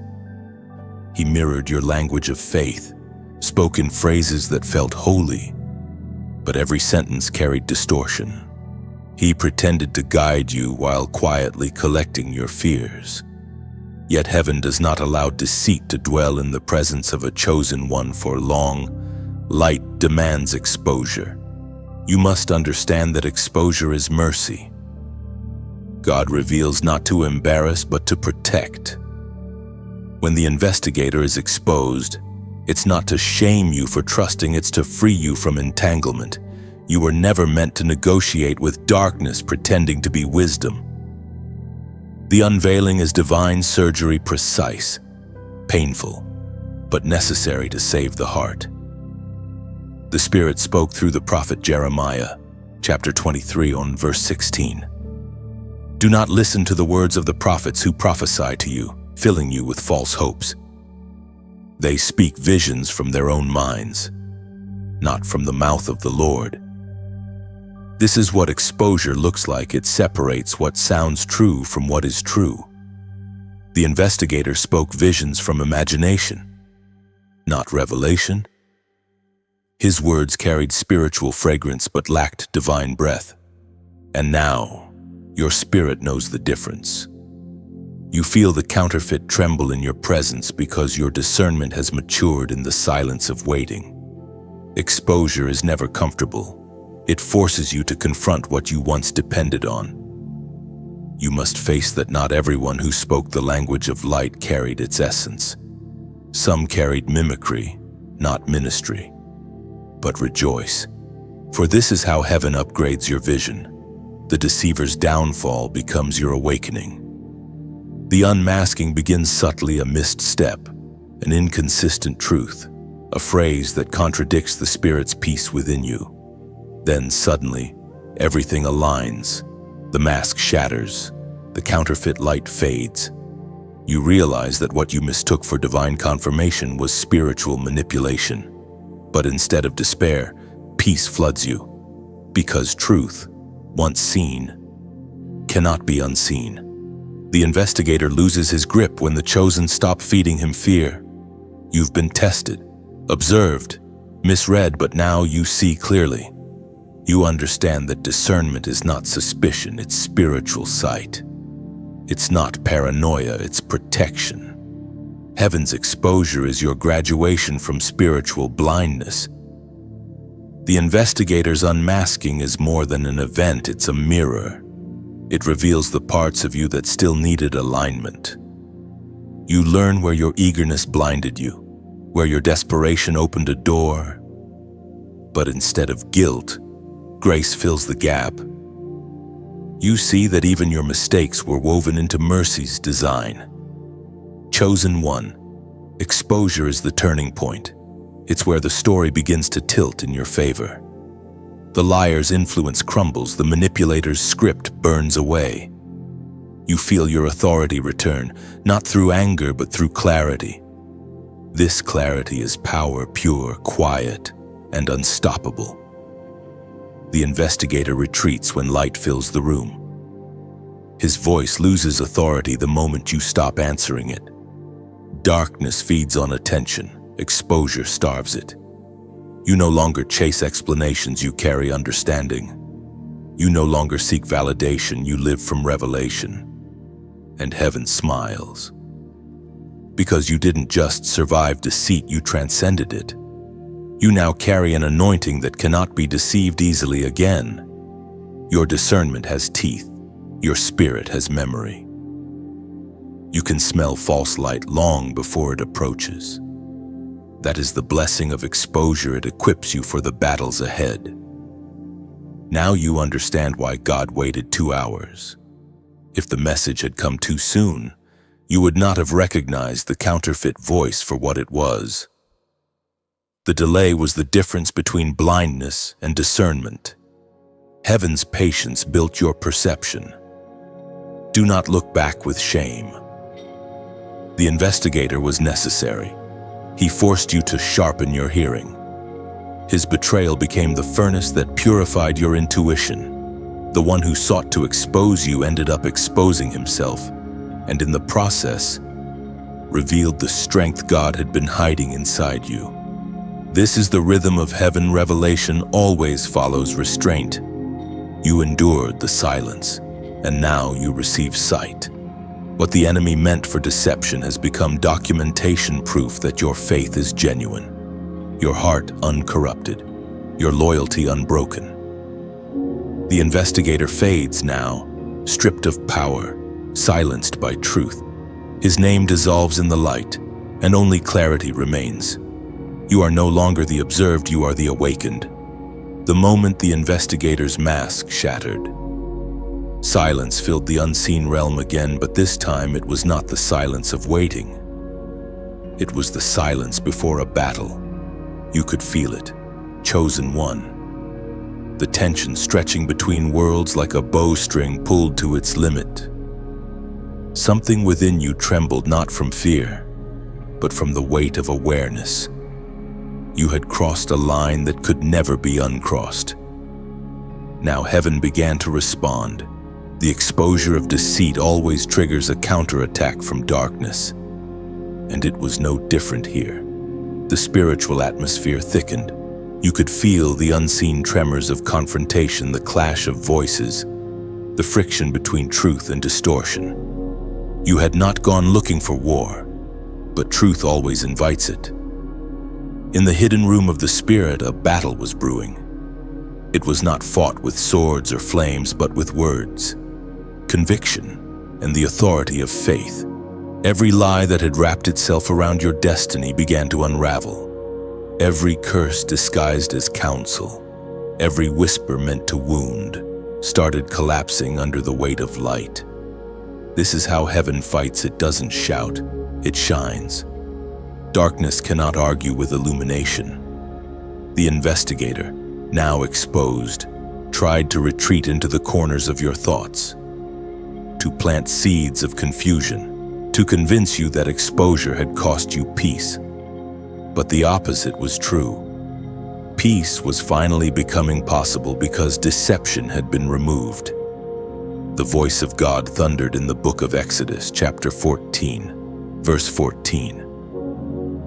He mirrored your language of faith, spoke in phrases that felt holy, but every sentence carried distortion. He pretended to guide you while quietly collecting your fears. Yet heaven does not allow deceit to dwell in the presence of a chosen one for long. Light demands exposure. You must understand that exposure is mercy. God reveals not to embarrass, but to protect. When the investigator is exposed, it's not to shame you for trusting, it's to free you from entanglement. You were never meant to negotiate with darkness pretending to be wisdom. The unveiling is divine surgery, precise, painful, but necessary to save the heart. The Spirit spoke through the prophet Jeremiah, chapter 23 on verse 16. Do not listen to the words of the prophets who prophesy to you, filling you with false hopes. They speak visions from their own minds, not from the mouth of the Lord. This is what exposure looks like. It separates what sounds true from what is true. The investigator spoke visions from imagination, not revelation. His words carried spiritual fragrance but lacked divine breath. And now, your spirit knows the difference. You feel the counterfeit tremble in your presence because your discernment has matured in the silence of waiting. Exposure is never comfortable. It forces you to confront what you once depended on. You must face that not everyone who spoke the language of light carried its essence. Some carried mimicry, not ministry. But rejoice, for this is how heaven upgrades your vision. The deceiver's downfall becomes your awakening. The unmasking begins subtly, a missed step, an inconsistent truth, a phrase that contradicts the Spirit's peace within you. Then suddenly, everything aligns. The mask shatters. The counterfeit light fades. You realize that what you mistook for divine confirmation was spiritual manipulation. But instead of despair, peace floods you. Because truth, once seen, cannot be unseen. The investigator loses his grip when the chosen stop feeding him fear. You've been tested, observed, misread, but now you see clearly. You understand that discernment is not suspicion, it's spiritual sight. It's not paranoia, it's protection. Heaven's exposure is your graduation from spiritual blindness. The investigator's unmasking is more than an event, it's a mirror. It reveals the parts of you that still needed alignment. You learn where your eagerness blinded you, where your desperation opened a door. But instead of guilt, grace fills the gap. You see that even your mistakes were woven into mercy's design. Chosen one, exposure is the turning point. It's where the story begins to tilt in your favor. The liar's influence crumbles, the manipulator's script burns away. You feel your authority return, not through anger but through clarity. This clarity is power, pure, quiet, and unstoppable. The investigator retreats when light fills the room. His voice loses authority the moment you stop answering it. Darkness feeds on attention, exposure starves it. You no longer chase explanations, you carry understanding. You no longer seek validation, you live from revelation. And heaven smiles. Because you didn't just survive deceit, you transcended it. You now carry an anointing that cannot be deceived easily again. Your discernment has teeth. Your spirit has memory. You can smell false light long before it approaches. That is the blessing of exposure. It equips you for the battles ahead. Now you understand why God waited 2 hours. If the message had come too soon, you would not have recognized the counterfeit voice for what it was. The delay was the difference between blindness and discernment. Heaven's patience built your perception. Do not look back with shame. The investigator was necessary. He forced you to sharpen your hearing. His betrayal became the furnace that purified your intuition. The one who sought to expose you ended up exposing himself, and in the process, revealed the strength God had been hiding inside you. This is the rhythm of heaven. Revelation always follows restraint. You endured the silence, and now you receive sight. What the enemy meant for deception has become documentation, proof that your faith is genuine, your heart uncorrupted, your loyalty unbroken. The investigator fades now, stripped of power, silenced by truth. His name dissolves in the light, and only clarity remains. You are no longer the observed, you are the awakened. The moment the investigator's mask shattered, silence filled the unseen realm again, but this time it was not the silence of waiting. It was the silence before a battle. You could feel it. Chosen one. The tension stretching between worlds like a bowstring pulled to its limit. Something within you trembled, not from fear, but from the weight of awareness. You had crossed a line that could never be uncrossed. Now heaven began to respond. The exposure of deceit always triggers a counterattack from darkness. And it was no different here. The spiritual atmosphere thickened. You could feel the unseen tremors of confrontation, the clash of voices, the friction between truth and distortion. You had not gone looking for war, but truth always invites it. In the hidden room of the spirit, a battle was brewing. It was not fought with swords or flames, but with words, conviction, and the authority of faith. Every lie that had wrapped itself around your destiny began to unravel. Every curse disguised as counsel, every whisper meant to wound, started collapsing under the weight of light. This is how heaven fights. It doesn't shout, it shines. Darkness cannot argue with illumination. The investigator, now exposed, tried to retreat into the corners of your thoughts, to plant seeds of confusion, to convince you that exposure had cost you peace. But the opposite was true. Peace was finally becoming possible because deception had been removed. The voice of God thundered in the book of Exodus, chapter 14, verse 14.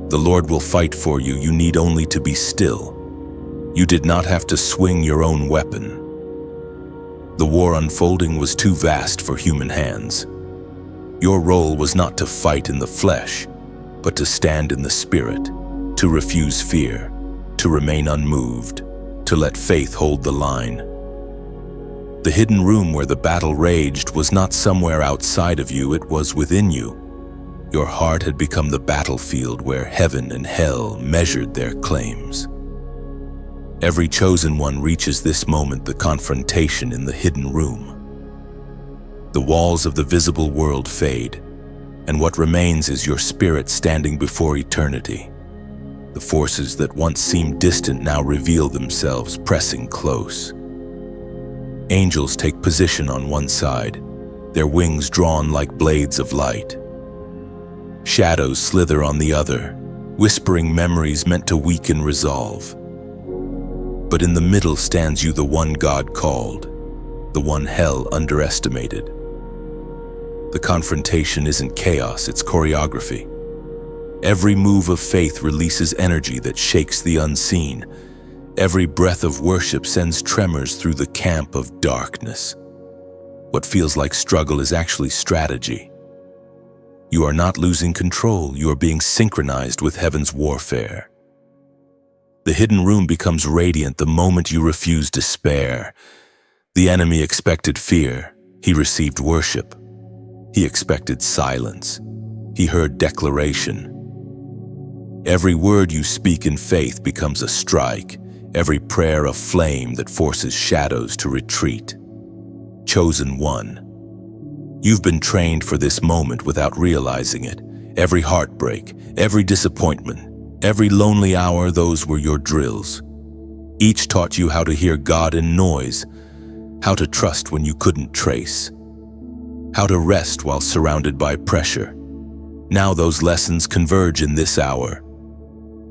The Lord will fight for you. You need only to be still. You did not have to swing your own weapon. The war unfolding was too vast for human hands. Your role was not to fight in the flesh, but to stand in the spirit, to refuse fear, to remain unmoved, to let faith hold the line. The hidden room where the battle raged was not somewhere outside of you, it was within you. Your heart had become the battlefield where heaven and hell measured their claims. Every chosen one reaches this moment, the confrontation in the hidden room. The walls of the visible world fade, and what remains is your spirit standing before eternity. The forces that once seemed distant now reveal themselves, pressing close. Angels take position on one side, their wings drawn like blades of light. Shadows slither on the other, whispering memories meant to weaken resolve. But in the middle stands you, the one God called, the one hell underestimated. The confrontation isn't chaos, it's choreography. Every move of faith releases energy that shakes the unseen. Every breath of worship sends tremors through the camp of darkness. What feels like struggle is actually strategy. You are not losing control, you are being synchronized with heaven's warfare. The hidden room becomes radiant the moment you refuse despair. The enemy expected fear, he received worship. He expected silence, he heard declaration. Every word you speak in faith becomes a strike, every prayer a flame that forces shadows to retreat. Chosen one. You've been trained for this moment without realizing it. Every heartbreak, every disappointment, every lonely hour, those were your drills. Each taught you how to hear God in noise, how to trust when you couldn't trace, how to rest while surrounded by pressure. Now those lessons converge in this hour.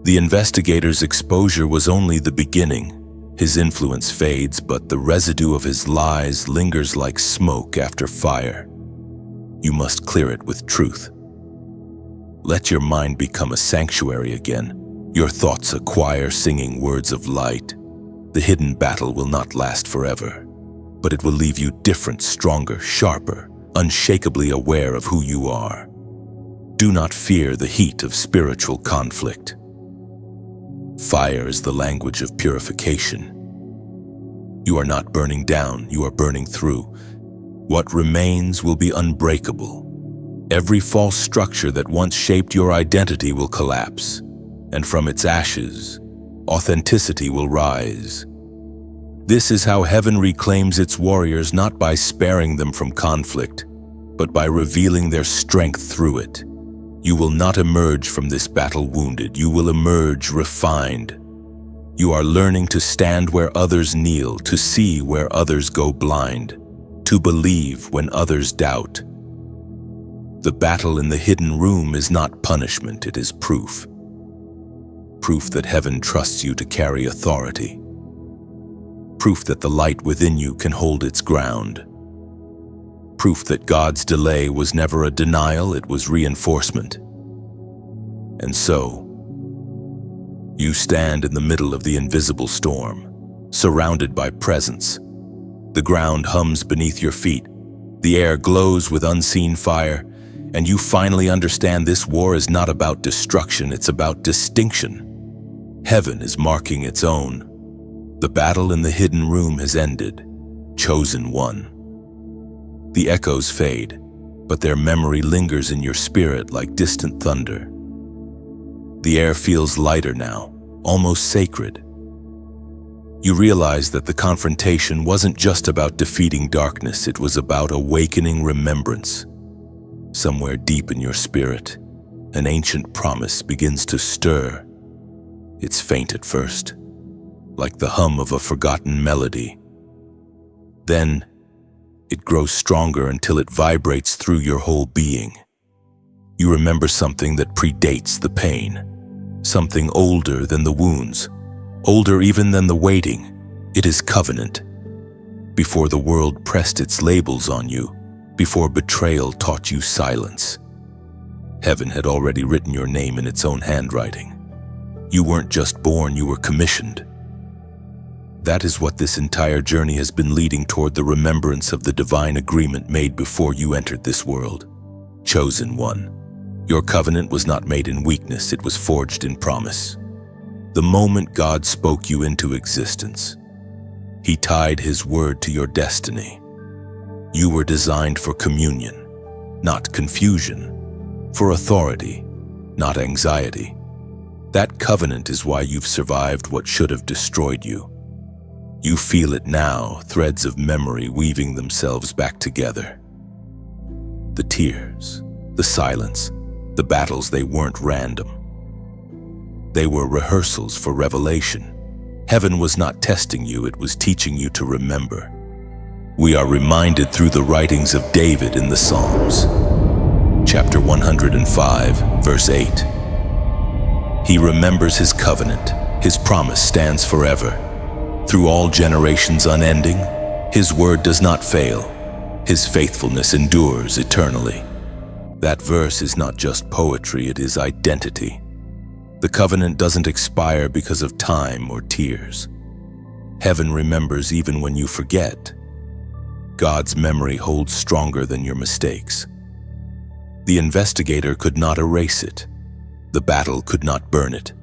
The investigator's exposure was only the beginning. His influence fades, but the residue of his lies lingers like smoke after fire. You must clear it with truth. Let your mind become a sanctuary again, your thoughts a choir singing words of light. The hidden battle will not last forever, but it will leave you different, stronger, sharper, unshakably aware of who you are. Do not fear the heat of spiritual conflict. Fire is the language of purification. You are not burning down, you are burning through. What remains will be unbreakable. Every false structure that once shaped your identity will collapse, and from its ashes, authenticity will rise. This is how heaven reclaims its warriors, not by sparing them from conflict, but by revealing their strength through it. You will not emerge from this battle wounded, you will emerge refined. You are learning to stand where others kneel, to see where others go blind, to believe when others doubt. The battle in the hidden room is not punishment, it is proof. Proof that heaven trusts you to carry authority. Proof that the light within you can hold its ground. Proof that God's delay was never a denial, it was reinforcement. And so, you stand in the middle of the invisible storm, surrounded by presence. The ground hums beneath your feet, the air glows with unseen fire, and you finally understand this war is not about destruction, it's about distinction. Heaven is marking its own. The battle in the hidden room has ended. Chosen one. The echoes fade, but their memory lingers in your spirit like distant thunder. The air feels lighter now, almost sacred. You realize that the confrontation wasn't just about defeating darkness, it was about awakening remembrance. Somewhere deep in your spirit, an ancient promise begins to stir. It's faint at first, like the hum of a forgotten melody. Then, it grows stronger until it vibrates through your whole being. You remember something that predates the pain, something older than the wounds, older even than the waiting. It is covenant. Before the world pressed its labels on you, before betrayal taught you silence, heaven had already written your name in its own handwriting. You weren't just born, you were commissioned. That is what this entire journey has been leading toward, the remembrance of the divine agreement made before you entered this world. Chosen one. Your covenant was not made in weakness, it was forged in promise. The moment God spoke you into existence, He tied His word to your destiny. You were designed for communion, not confusion, for authority, not anxiety. That covenant is why you've survived what should have destroyed you. You feel it now, threads of memory weaving themselves back together. The tears, the silence, the battles, they weren't random. They were rehearsals for revelation. Heaven was not testing you, it was teaching you to remember. We are reminded through the writings of David in the Psalms. Chapter 105, verse 8. He remembers His covenant, His promise stands forever. Through all generations unending, His word does not fail. His faithfulness endures eternally. That verse is not just poetry, it is identity. The covenant doesn't expire because of time or tears. Heaven remembers even when you forget. God's memory holds stronger than your mistakes. The investigator could not erase it. The battle could not burn it,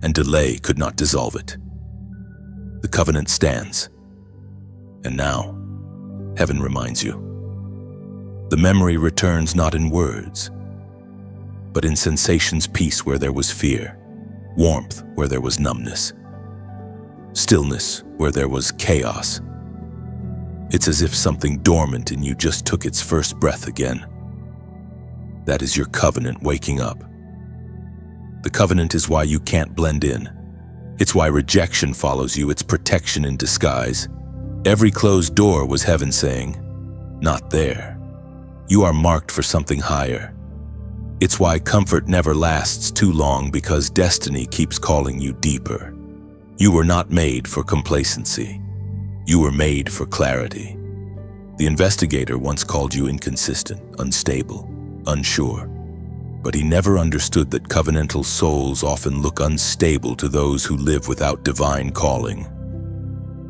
and delay could not dissolve it. The covenant stands. And now, heaven reminds you. The memory returns not in words, but in sensations, peace where there was fear, warmth where there was numbness, stillness where there was chaos. It's as if something dormant in you just took its first breath again. That is your covenant waking up. The covenant is why you can't blend in. It's why rejection follows you, it's protection in disguise. Every closed door was heaven saying, "Not there. You are marked for something higher." It's why comfort never lasts too long, because destiny keeps calling you deeper. You were not made for complacency. You were made for clarity. The investigator once called you inconsistent, unstable, unsure. But he never understood that covenantal souls often look unstable to those who live without divine calling.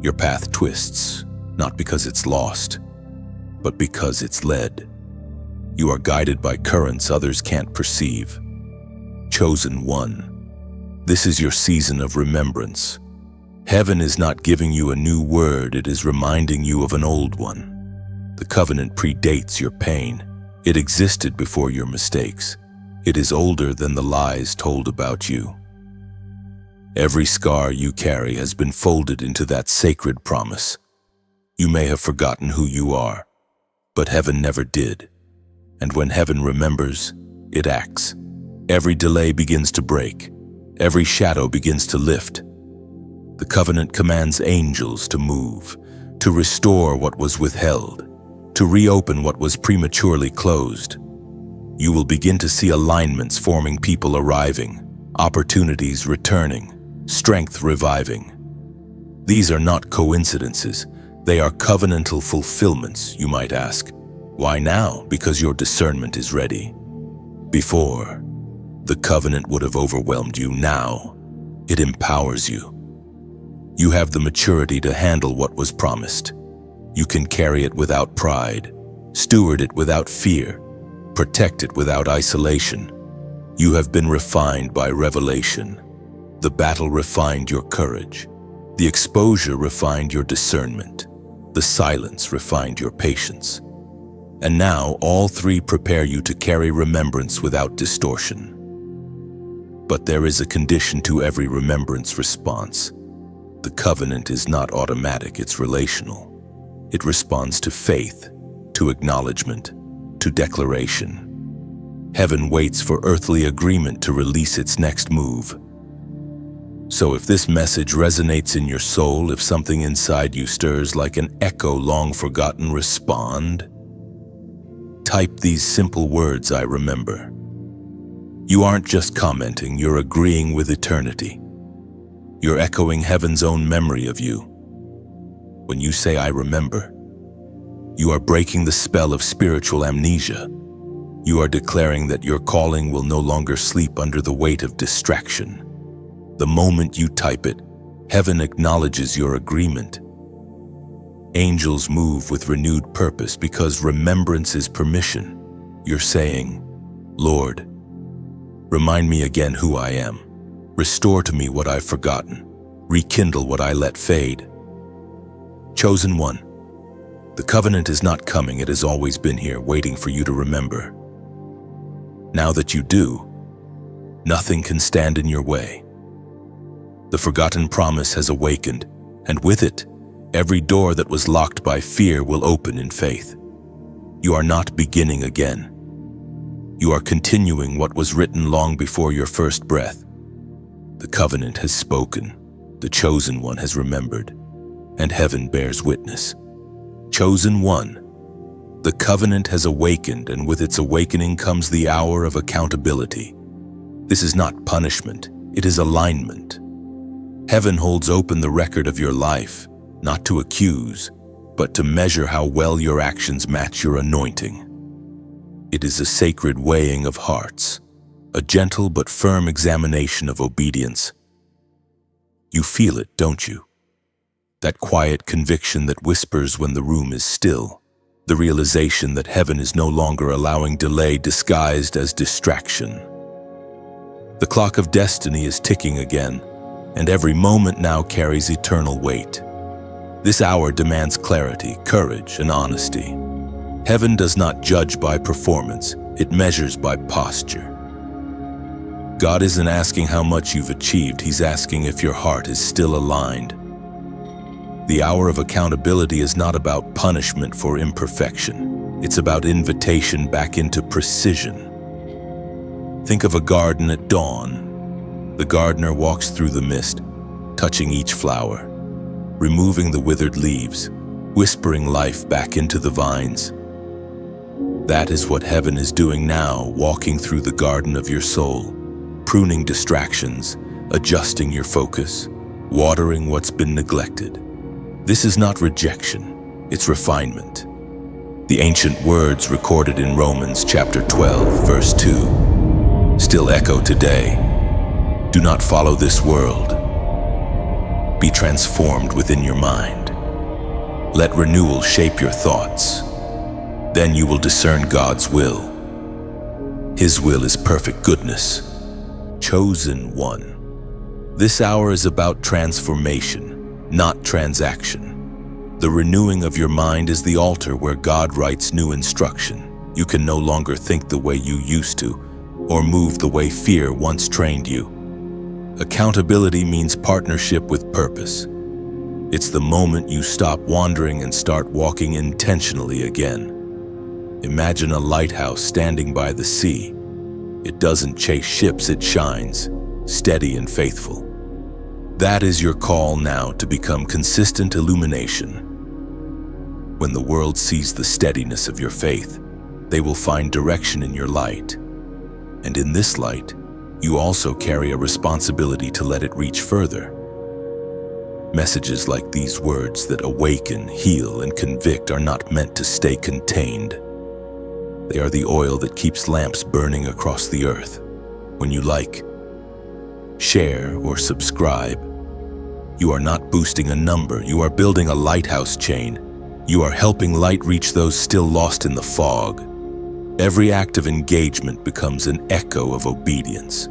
Your path twists, not because it's lost, but because it's led. You are guided by currents others can't perceive. Chosen one. This is your season of remembrance. Heaven is not giving you a new word, it is reminding you of an old one. The covenant predates your pain. It existed before your mistakes. It is older than the lies told about you. Every scar you carry has been folded into that sacred promise. You may have forgotten who you are, but heaven never did. And when heaven remembers, it acts. Every delay begins to break. Every shadow begins to lift. The covenant commands angels to move, to restore what was withheld, to reopen what was prematurely closed. You will begin to see alignments forming, people arriving, opportunities returning, strength reviving. These are not coincidences. They are covenantal fulfillments, you might ask. Why now? Because your discernment is ready. Before, the covenant would have overwhelmed you. Now, it empowers you. You have the maturity to handle what was promised. You can carry it without pride, steward it without fear, protect it without isolation. You have been refined by revelation. The battle refined your courage. The exposure refined your discernment. The silence refined your patience. And now all three prepare you to carry remembrance without distortion. But there is a condition to every remembrance response. The covenant is not automatic, it's relational. It responds to faith, to acknowledgement, to declaration. Heaven waits for earthly agreement to release its next move. So if this message resonates in your soul, if something inside you stirs like an echo long forgotten, respond. Type these simple words, I remember. You aren't just commenting, you're agreeing with eternity. You're echoing heaven's own memory of you. When you say, I remember, you are breaking the spell of spiritual amnesia. You are declaring that your calling will no longer sleep under the weight of distraction. The moment you type it, heaven acknowledges your agreement. Angels move with renewed purpose because remembrance is permission. You're saying, Lord, remind me again who I am. Restore to me what I've forgotten. Rekindle what I let fade. Chosen one, the covenant is not coming, it has always been here, waiting for you to remember. Now that you do, nothing can stand in your way. The forgotten promise has awakened, and with it, every door that was locked by fear will open in faith. You are not beginning again. You are continuing what was written long before your first breath. The covenant has spoken, the chosen one has remembered, and heaven bears witness. Chosen one, the covenant has awakened, and with its awakening comes the hour of accountability. This is not punishment, it is alignment. Heaven holds open the record of your life, not to accuse, but to measure how well your actions match your anointing. It is a sacred weighing of hearts, a gentle but firm examination of obedience. You feel it, don't you? That quiet conviction that whispers when the room is still, the realization that heaven is no longer allowing delay disguised as distraction. The clock of destiny is ticking again, and every moment now carries eternal weight. This hour demands clarity, courage, and honesty. Heaven does not judge by performance, it measures by posture. God isn't asking how much you've achieved, He's asking if your heart is still aligned. The hour of accountability is not about punishment for imperfection. It's about invitation back into precision. Think of a garden at dawn. The gardener walks through the mist, touching each flower, removing the withered leaves, whispering life back into the vines. That is what heaven is doing now, walking through the garden of your soul, pruning distractions, adjusting your focus, watering what's been neglected. This is not rejection, it's refinement. The ancient words recorded in Romans chapter 12, verse 2, still echo today. Do not follow this world. Be transformed within your mind. Let renewal shape your thoughts. Then you will discern God's will. His will is perfect goodness. Chosen one. This hour is about transformation, not transaction. The renewing of your mind is the altar where God writes new instruction. You can no longer think the way you used to, or move the way fear once trained you. Accountability means partnership with purpose. It's the moment you stop wandering and start walking intentionally again. Imagine a lighthouse standing by the sea. It doesn't chase ships, it shines, steady and faithful. That is your call now, to become consistent illumination. When the world sees the steadiness of your faith, they will find direction in your light. And in this light, you also carry a responsibility to let it reach further. Messages like these words that awaken, heal, and convict are not meant to stay contained. They are the oil that keeps lamps burning across the earth. When you like, share, or subscribe, you are not boosting a number, you are building a lighthouse chain. You are helping light reach those still lost in the fog. Every act of engagement becomes an echo of obedience.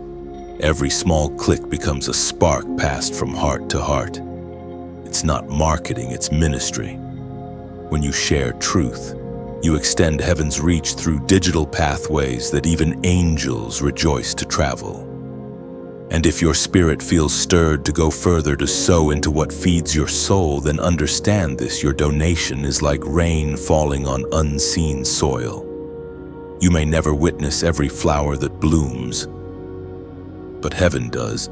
Every small click becomes a spark passed from heart to heart. It's not marketing, it's ministry. When you share truth, you extend heaven's reach through digital pathways that even angels rejoice to travel. And if your spirit feels stirred to go further, to sow into what feeds your soul, then understand this: your donation is like rain falling on unseen soil. You may never witness every flower that blooms, but heaven does.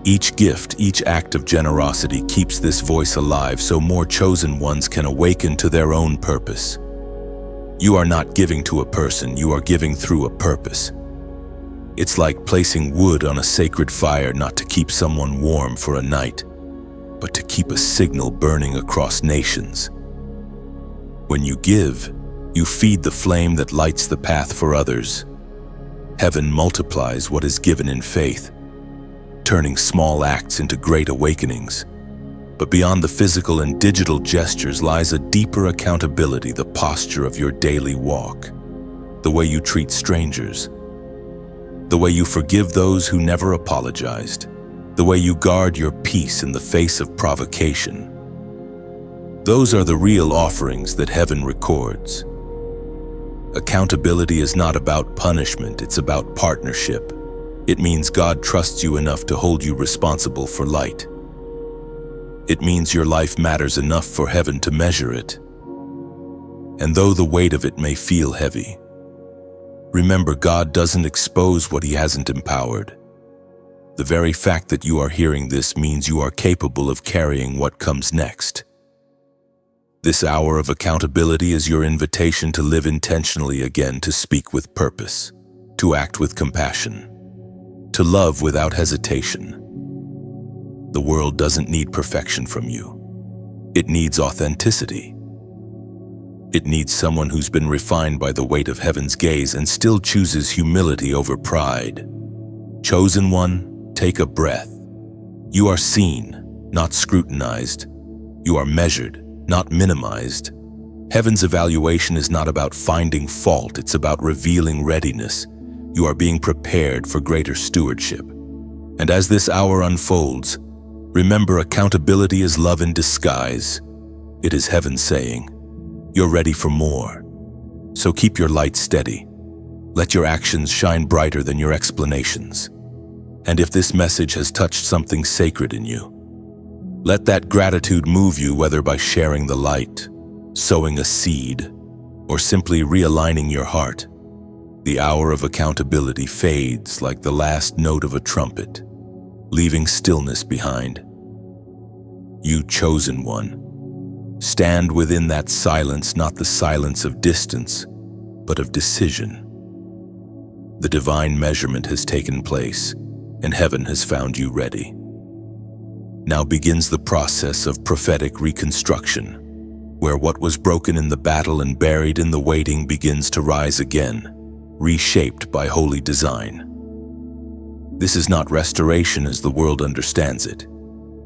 Each gift, each act of generosity keeps this voice alive so more chosen ones can awaken to their own purpose. You are not giving to a person, you are giving through a purpose. It's like placing wood on a sacred fire, not to keep someone warm for a night, but to keep a signal burning across nations. When you give, you feed the flame that lights the path for others. Heaven multiplies what is given in faith, turning small acts into great awakenings. But beyond the physical and digital gestures lies a deeper accountability, the posture of your daily walk, the way you treat strangers, the way you forgive those who never apologized, the way you guard your peace in the face of provocation. Those are the real offerings that heaven records. Accountability is not about punishment, it's about partnership. It means God trusts you enough to hold you responsible for light. It means your life matters enough for heaven to measure it. And though the weight of it may feel heavy, remember, God doesn't expose what He hasn't empowered. The very fact that you are hearing this means you are capable of carrying what comes next. This hour of accountability is your invitation to live intentionally again, to speak with purpose, to act with compassion, to love without hesitation. The world doesn't need perfection from you. It needs authenticity. It needs someone who's been refined by the weight of heaven's gaze and still chooses humility over pride. Chosen one, take a breath. You are seen, not scrutinized. You are measured, not minimized. Heaven's evaluation is not about finding fault, it's about revealing readiness. You are being prepared for greater stewardship. And as this hour unfolds, remember, accountability is love in disguise. It is heaven saying, you're ready for more. So keep your light steady. Let your actions shine brighter than your explanations. And if this message has touched something sacred in you, let that gratitude move you, whether by sharing the light, sowing a seed, or simply realigning your heart. The hour of accountability fades like the last note of a trumpet, leaving stillness behind. You chosen one, stand within that silence, not the silence of distance, but of decision. The divine measurement has taken place, and heaven has found you ready. Now begins the process of prophetic reconstruction, where what was broken in the battle and buried in the waiting begins to rise again, reshaped by holy design. This is not restoration as the world understands it.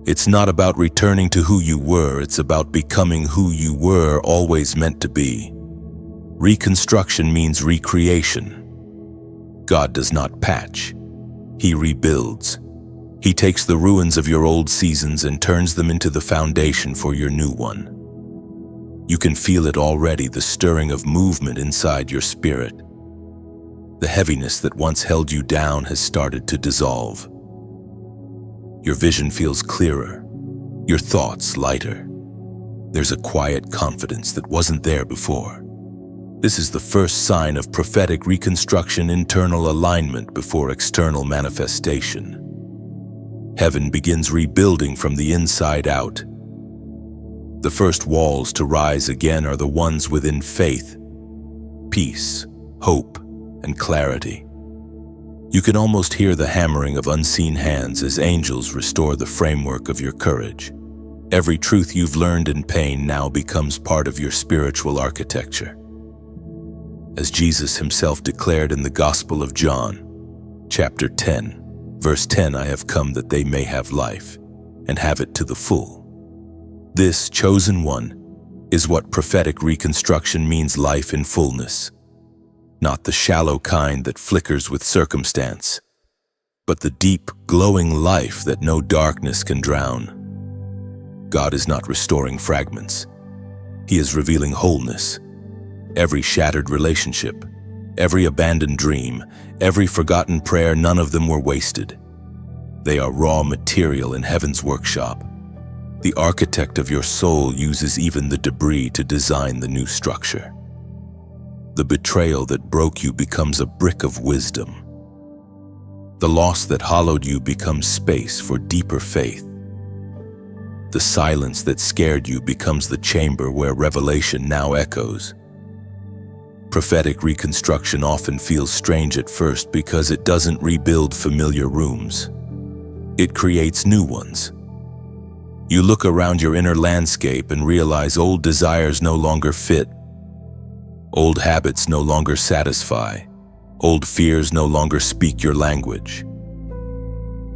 It's not about returning to who you were, it's about becoming who you were always meant to be. Reconstruction means recreation. God does not patch, He rebuilds. He takes the ruins of your old seasons and turns them into the foundation for your new one. You can feel it already, the stirring of movement inside your spirit. The heaviness that once held you down has started to dissolve. Your vision feels clearer, your thoughts lighter. There's a quiet confidence that wasn't there before. This is the first sign of prophetic reconstruction, internal alignment before external manifestation. Heaven begins rebuilding from the inside out. The first walls to rise again are the ones within faith, peace, hope, and clarity. You can almost hear the hammering of unseen hands as angels restore the framework of your courage. Every truth you've learned in pain now becomes part of your spiritual architecture. As Jesus Himself declared in the Gospel of John, chapter 10, verse 10, I have come that they may have life, and have it to the full. This chosen one is what prophetic reconstruction means: life in fullness. Not the shallow kind that flickers with circumstance, but the deep, glowing life that no darkness can drown. God is not restoring fragments. He is revealing wholeness. Every shattered relationship, every abandoned dream, every forgotten prayer, none of them were wasted. They are raw material in heaven's workshop. The architect of your soul uses even the debris to design the new structure. The betrayal that broke you becomes a brick of wisdom. The loss that hollowed you becomes space for deeper faith. The silence that scared you becomes the chamber where revelation now echoes. Prophetic reconstruction often feels strange at first because it doesn't rebuild familiar rooms. It creates new ones. You look around your inner landscape and realize old desires no longer fit. Old habits no longer satisfy. Old fears no longer speak your language.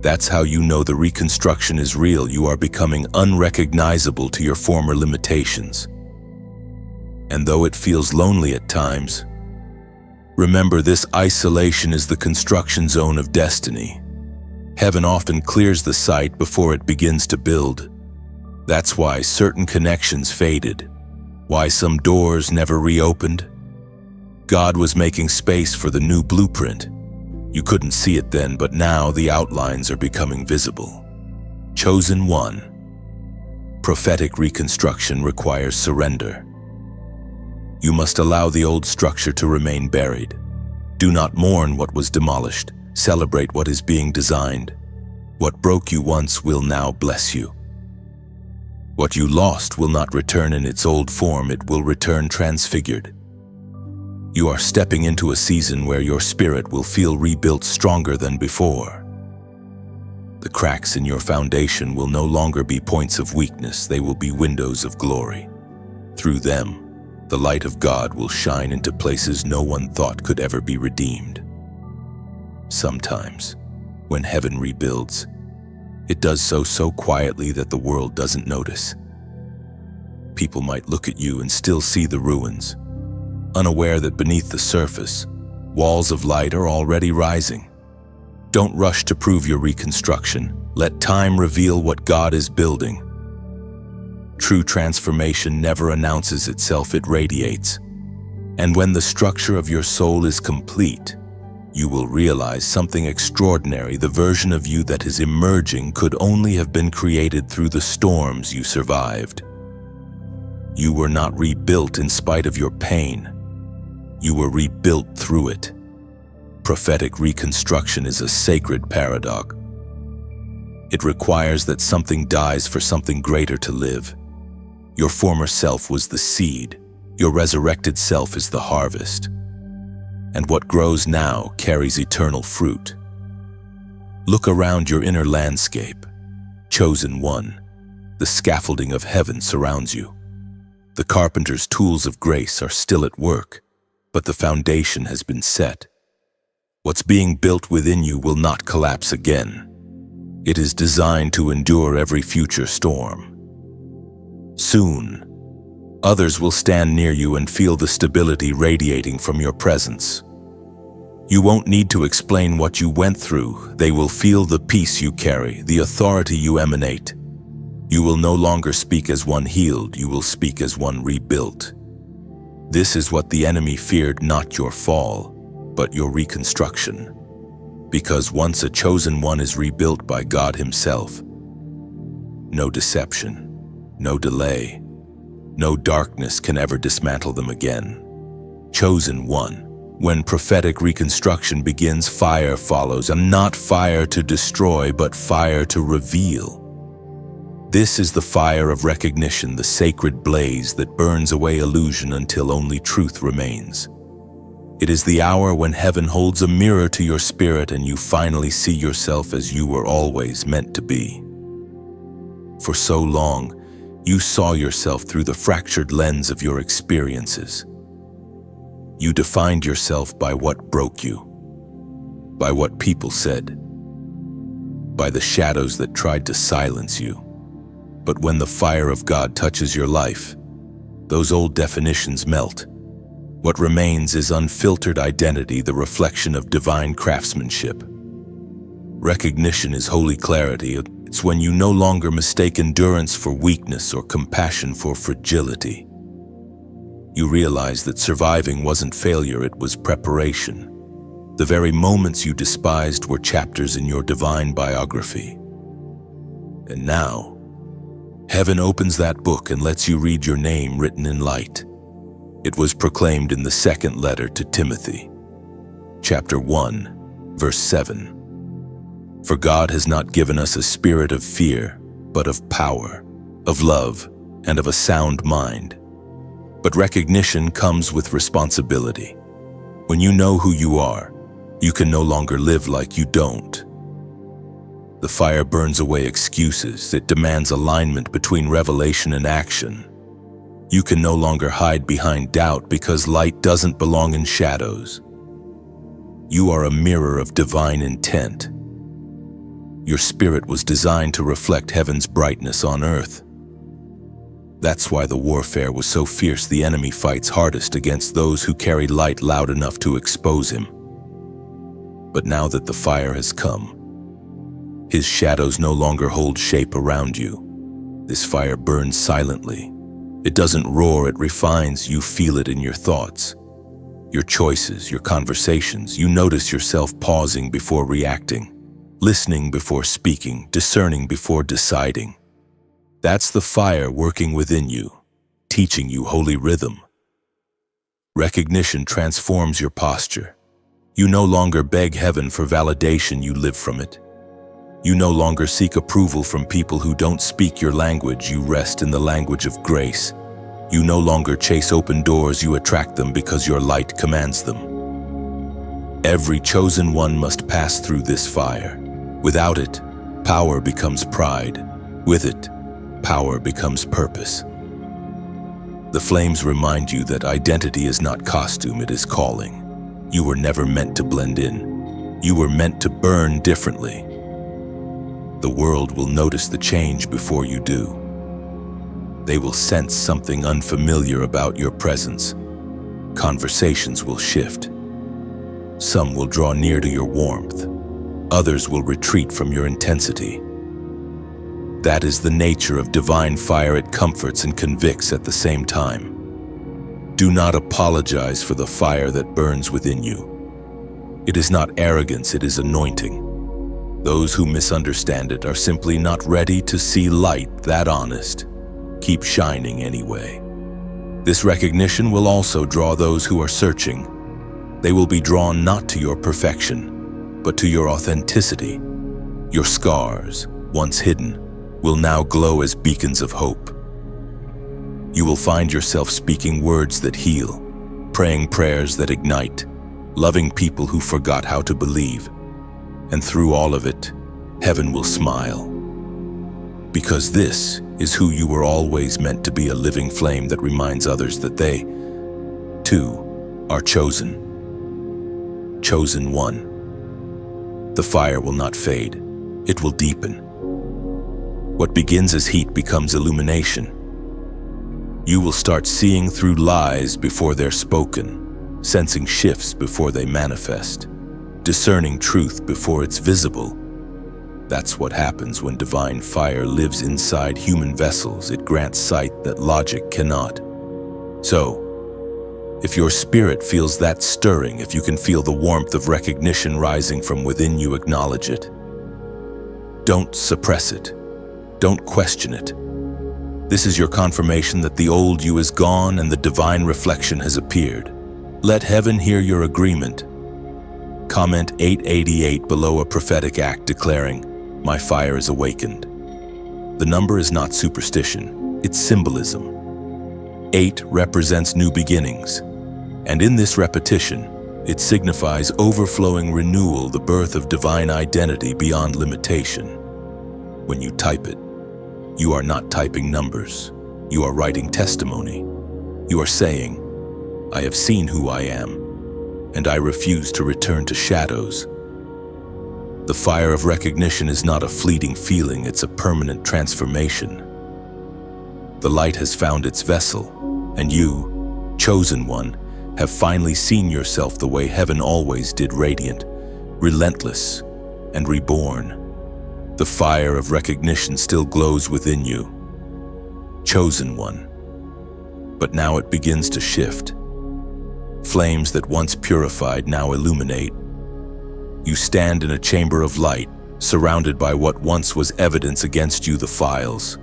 That's how you know the reconstruction is real. You are becoming unrecognizable to your former limitations. And though it feels lonely at times, remember this isolation is the construction zone of destiny. Heaven often clears the site before it begins to build. That's why certain connections faded, why some doors never reopened. God was making space for the new blueprint. You couldn't see it then, but now the outlines are becoming visible. Chosen one. Prophetic reconstruction requires surrender. You must allow the old structure to remain buried. Do not mourn what was demolished. Celebrate what is being designed. What broke you once will now bless you. What you lost will not return in its old form, it will return transfigured. You are stepping into a season where your spirit will feel rebuilt stronger than before. The cracks in your foundation will no longer be points of weakness, they will be windows of glory. Through them, the light of God will shine into places no one thought could ever be redeemed. Sometimes, when heaven rebuilds, it does so quietly that the world doesn't notice. People might look at you and still see the ruins, unaware that beneath the surface, walls of light are already rising. Don't rush to prove your reconstruction. Let time reveal what God is building. True transformation never announces itself, it radiates. And when the structure of your soul is complete, you will realize something extraordinary. The version of you that is emerging could only have been created through the storms you survived. You were not rebuilt in spite of your pain. You were rebuilt through it. Prophetic reconstruction is a sacred paradox. It requires that something dies for something greater to live. Your former self was the seed. Your resurrected self is the harvest. And what grows now carries eternal fruit. Look around your inner landscape. Chosen one, the scaffolding of heaven surrounds you. The carpenter's tools of grace are still at work, but the foundation has been set. What's being built within you will not collapse again. It is designed to endure every future storm. Soon, others will stand near you and feel the stability radiating from your presence. You won't need to explain what you went through. They will feel the peace you carry, the authority you emanate. You will no longer speak as one healed, you will speak as one rebuilt. This is what the enemy feared, not your fall, but your reconstruction. Because once a chosen one is rebuilt by God Himself, no deception, no delay, no darkness can ever dismantle them again. Chosen one. When prophetic reconstruction begins, fire follows, and not fire to destroy, but fire to reveal. This is the fire of recognition, the sacred blaze that burns away illusion until only truth remains. It is the hour when heaven holds a mirror to your spirit and you finally see yourself as you were always meant to be. For so long, you saw yourself through the fractured lens of your experiences. You defined yourself by what broke you, by what people said, by the shadows that tried to silence you. But when the fire of God touches your life, those old definitions melt. What remains is unfiltered identity, the reflection of divine craftsmanship. Recognition is holy clarity. It's when you no longer mistake endurance for weakness or compassion for fragility. You realize that surviving wasn't failure, it was preparation. The very moments you despised were chapters in your divine biography. And now, heaven opens that book and lets you read your name written in light. It was proclaimed in the second letter to Timothy, chapter 1, verse 7. For God has not given us a spirit of fear, but of power, of love, and of a sound mind. But recognition comes with responsibility. When you know who you are, you can no longer live like you don't. The fire burns away excuses. It demands alignment between revelation and action. You can no longer hide behind doubt because light doesn't belong in shadows. You are a mirror of divine intent. Your spirit was designed to reflect heaven's brightness on earth. That's why the warfare was so fierce. The enemy fights hardest against those who carry light loud enough to expose him. But now that the fire has come, his shadows no longer hold shape around you. This fire burns silently. It doesn't roar, it refines. You feel it in your thoughts, your choices, your conversations. You notice yourself pausing before reacting, listening before speaking, discerning before deciding. That's the fire working within you, teaching you holy rhythm. Recognition transforms your posture. You no longer beg heaven for validation, you live from it. You no longer seek approval from people who don't speak your language, you rest in the language of grace. You no longer chase open doors, you attract them because your light commands them. Every chosen one must pass through this fire. Without it, power becomes pride. With it, power becomes purpose. The flames remind you that identity is not costume, it is calling. You were never meant to blend in. You were meant to burn differently. The world will notice the change before you do. They will sense something unfamiliar about your presence. Conversations will shift. Some will draw near to your warmth. Others will retreat from your intensity. That is the nature of divine fire. It comforts and convicts at the same time. Do not apologize for the fire that burns within you. It is not arrogance, it is anointing. Those who misunderstand it are simply not ready to see light that honest. Keep shining anyway. This recognition will also draw those who are searching. They will be drawn not to your perfection, but to your authenticity. Your scars, once hidden, will now glow as beacons of hope. You will find yourself speaking words that heal, praying prayers that ignite, loving people who forgot how to believe. And through all of it, heaven will smile. Because this is who you were always meant to be, a living flame that reminds others that they, too, are chosen. Chosen one. The fire will not fade, it will deepen. What begins as heat becomes illumination. You will start seeing through lies before they're spoken, sensing shifts before they manifest, discerning truth before it's visible. That's what happens when divine fire lives inside human vessels. It grants sight that logic cannot. So, if your spirit feels that stirring, if you can feel the warmth of recognition rising from within you, acknowledge it. Don't suppress it. Don't question it. This is your confirmation that the old you is gone and the divine reflection has appeared. Let heaven hear your agreement. Comment 888 below a prophetic act declaring, "My fire is awakened." The number is not superstition, it's symbolism. 8 represents new beginnings, and in this repetition, it signifies overflowing renewal, the birth of divine identity beyond limitation. When you type it, you are not typing numbers. You are writing testimony. You are saying, "I have seen who I am, and I refuse to return to shadows." The fire of recognition is not a fleeting feeling, it's a permanent transformation. The light has found its vessel, and you, chosen one, have finally seen yourself the way heaven always did, radiant, relentless, and reborn. The fire of recognition still glows within you. Chosen one. But now it begins to shift. Flames that once purified now illuminate. You stand in a chamber of light, surrounded by what once was evidence against you, the files.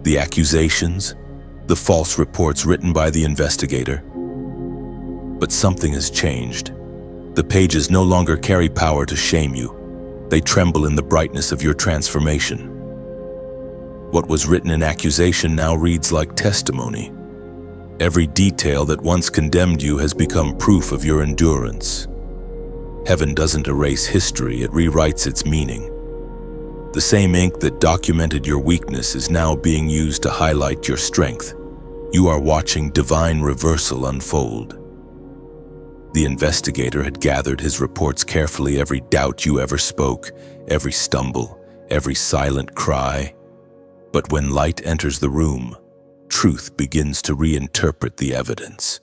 The accusations, the false reports written by the investigator. But something has changed. The pages no longer carry power to shame you. They tremble in the brightness of your transformation. What was written in accusation now reads like testimony. Every detail that once condemned you has become proof of your endurance. Heaven doesn't erase history, it rewrites its meaning. The same ink that documented your weakness is now being used to highlight your strength. You are watching divine reversal unfold. The investigator had gathered his reports carefully, every doubt you ever spoke, every stumble, every silent cry. But when light enters the room, truth begins to reinterpret the evidence.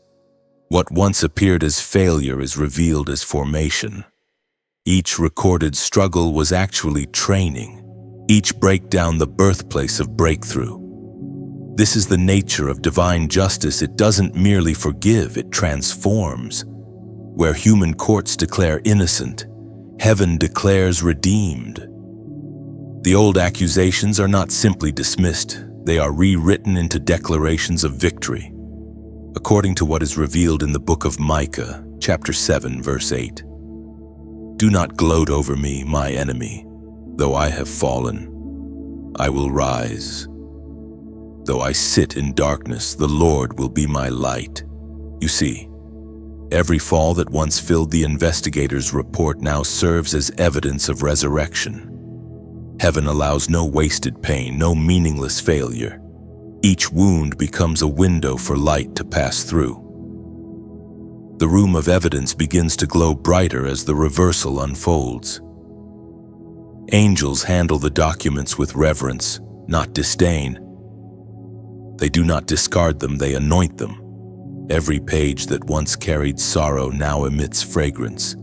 What once appeared as failure is revealed as formation. Each recorded struggle was actually training, each breakdown the birthplace of breakthrough. This is the nature of divine justice. It doesn't merely forgive, it transforms. Where human courts declare innocent, heaven declares redeemed. The old accusations are not simply dismissed, they are rewritten into declarations of victory. According to what is revealed in the book of Micah, chapter 7, verse 8. Do not gloat over me, my enemy. Though I have fallen, I will rise. Though I sit in darkness, the Lord will be my light. You see, every fall that once filled the investigator's report now serves as evidence of resurrection. Heaven allows no wasted pain, no meaningless failure. Each wound becomes a window for light to pass through. The room of evidence begins to glow brighter as the reversal unfolds. Angels handle the documents with reverence, not disdain. They do not discard them, they anoint them. Every page that once carried sorrow now emits fragrance,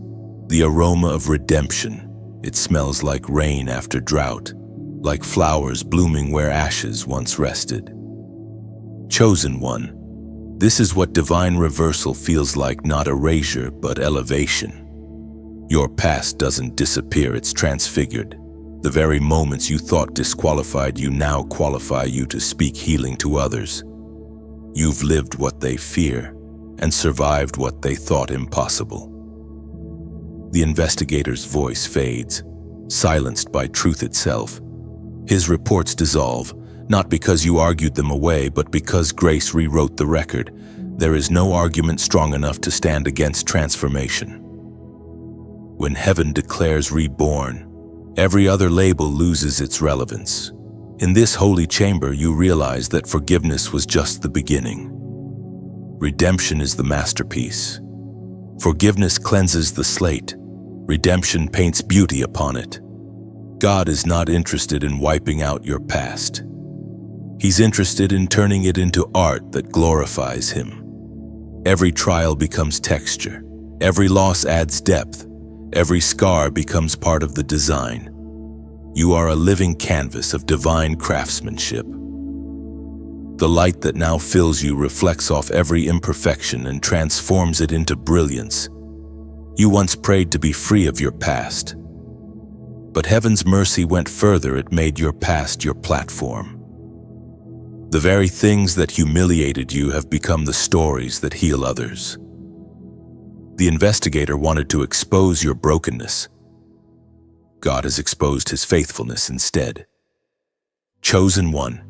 the aroma of redemption. It smells like rain after drought, like flowers blooming where ashes once rested. Chosen one, this is what divine reversal feels like, not erasure, but elevation. Your past doesn't disappear, it's transfigured. The very moments you thought disqualified you now qualify you to speak healing to others. You've lived what they fear and survived what they thought impossible. The investigator's voice fades, silenced by truth itself. His reports dissolve, not because you argued them away, but because grace rewrote the record. There is no argument strong enough to stand against transformation. When heaven declares reborn, every other label loses its relevance. In this holy chamber, you realize that forgiveness was just the beginning. Redemption is the masterpiece. Forgiveness cleanses the slate. Redemption paints beauty upon it. God is not interested in wiping out your past. He's interested in turning it into art that glorifies Him. Every trial becomes texture. Every loss adds depth. Every scar becomes part of the design. You are a living canvas of divine craftsmanship. The light that now fills you reflects off every imperfection and transforms it into brilliance. You once prayed to be free of your past. But heaven's mercy went further, it made your past your platform. The very things that humiliated you have become the stories that heal others. The investigator wanted to expose your brokenness. God has exposed His faithfulness instead. Chosen one,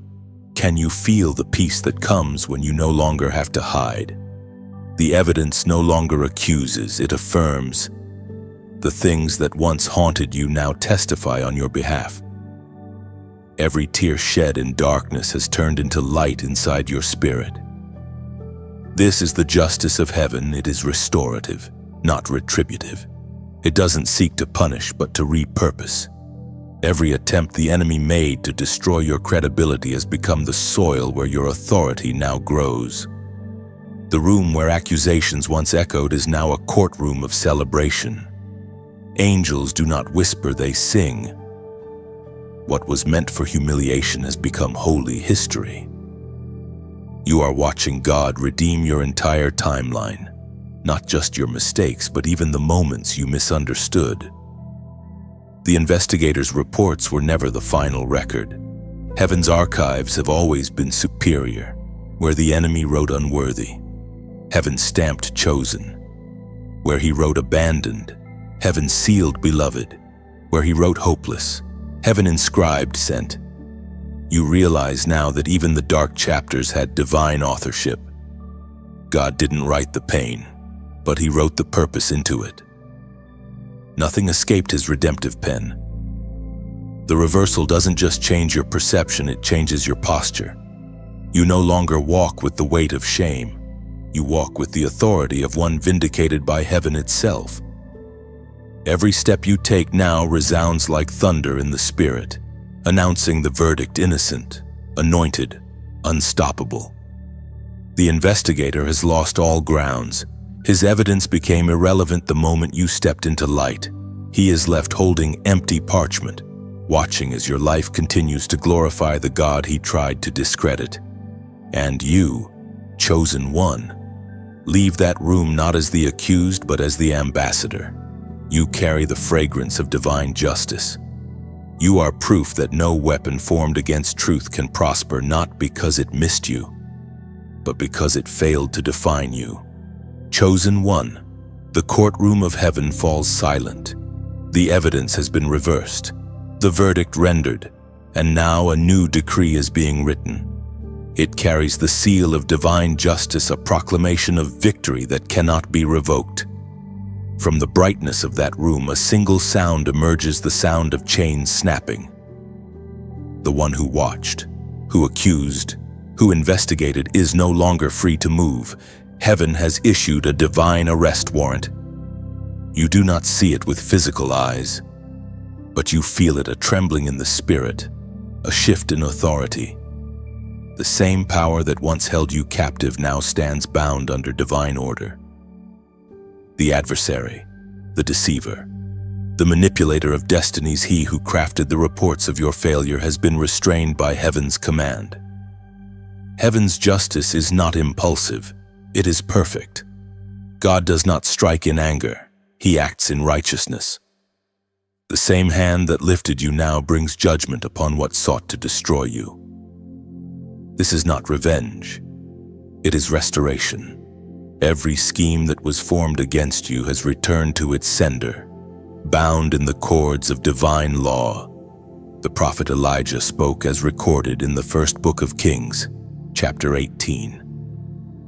can you feel the peace that comes when you no longer have to hide? The evidence no longer accuses, it affirms. The things that once haunted you now testify on your behalf. Every tear shed in darkness has turned into light inside your spirit. This is the justice of heaven. It is restorative, not retributive. It doesn't seek to punish, but to repurpose. Every attempt the enemy made to destroy your credibility has become the soil where your authority now grows. The room where accusations once echoed is now a courtroom of celebration. Angels do not whisper, they sing. What was meant for humiliation has become holy history. You are watching God redeem your entire timeline, not just your mistakes, but even the moments you misunderstood. The investigator's reports were never the final record. Heaven's archives have always been superior, where the enemy wrote unworthy. Heaven stamped chosen. Where he wrote abandoned. Heaven sealed beloved. Where he wrote hopeless. Heaven inscribed sent. You realize now that even the dark chapters had divine authorship. God didn't write the pain, but he wrote the purpose into it. Nothing escaped his redemptive pen. The reversal doesn't just change your perception, it changes your posture. You no longer walk with the weight of shame. You walk with the authority of one vindicated by heaven itself. Every step you take now resounds like thunder in the spirit, announcing the verdict innocent, anointed, unstoppable. The investigator has lost all grounds. His evidence became irrelevant the moment you stepped into light. He is left holding empty parchment, watching as your life continues to glorify the God he tried to discredit. And you, chosen one, leave that room not as the accused but as the ambassador. You carry the fragrance of divine justice. You are proof that no weapon formed against truth can prosper, not because it missed you, but because it failed to define you. Chosen one, the courtroom of heaven falls silent. The evidence has been reversed, the verdict rendered, and now a new decree is being written. It carries the seal of divine justice, a proclamation of victory that cannot be revoked. From the brightness of that room, a single sound emerges, the sound of chains snapping. The one who watched, who accused, who investigated is no longer free to move. Heaven has issued a divine arrest warrant. You do not see it with physical eyes, but you feel it, a trembling in the spirit, a shift in authority. The same power that once held you captive now stands bound under divine order. The adversary, the deceiver, the manipulator of destinies, he who crafted the reports of your failure, has been restrained by heaven's command. Heaven's justice is not impulsive, it is perfect. God does not strike in anger, he acts in righteousness. The same hand that lifted you now brings judgment upon what sought to destroy you. This is not revenge, it is restoration. Every scheme that was formed against you has returned to its sender, bound in the cords of divine law. The prophet Elijah spoke as recorded in the first book of Kings, chapter 18,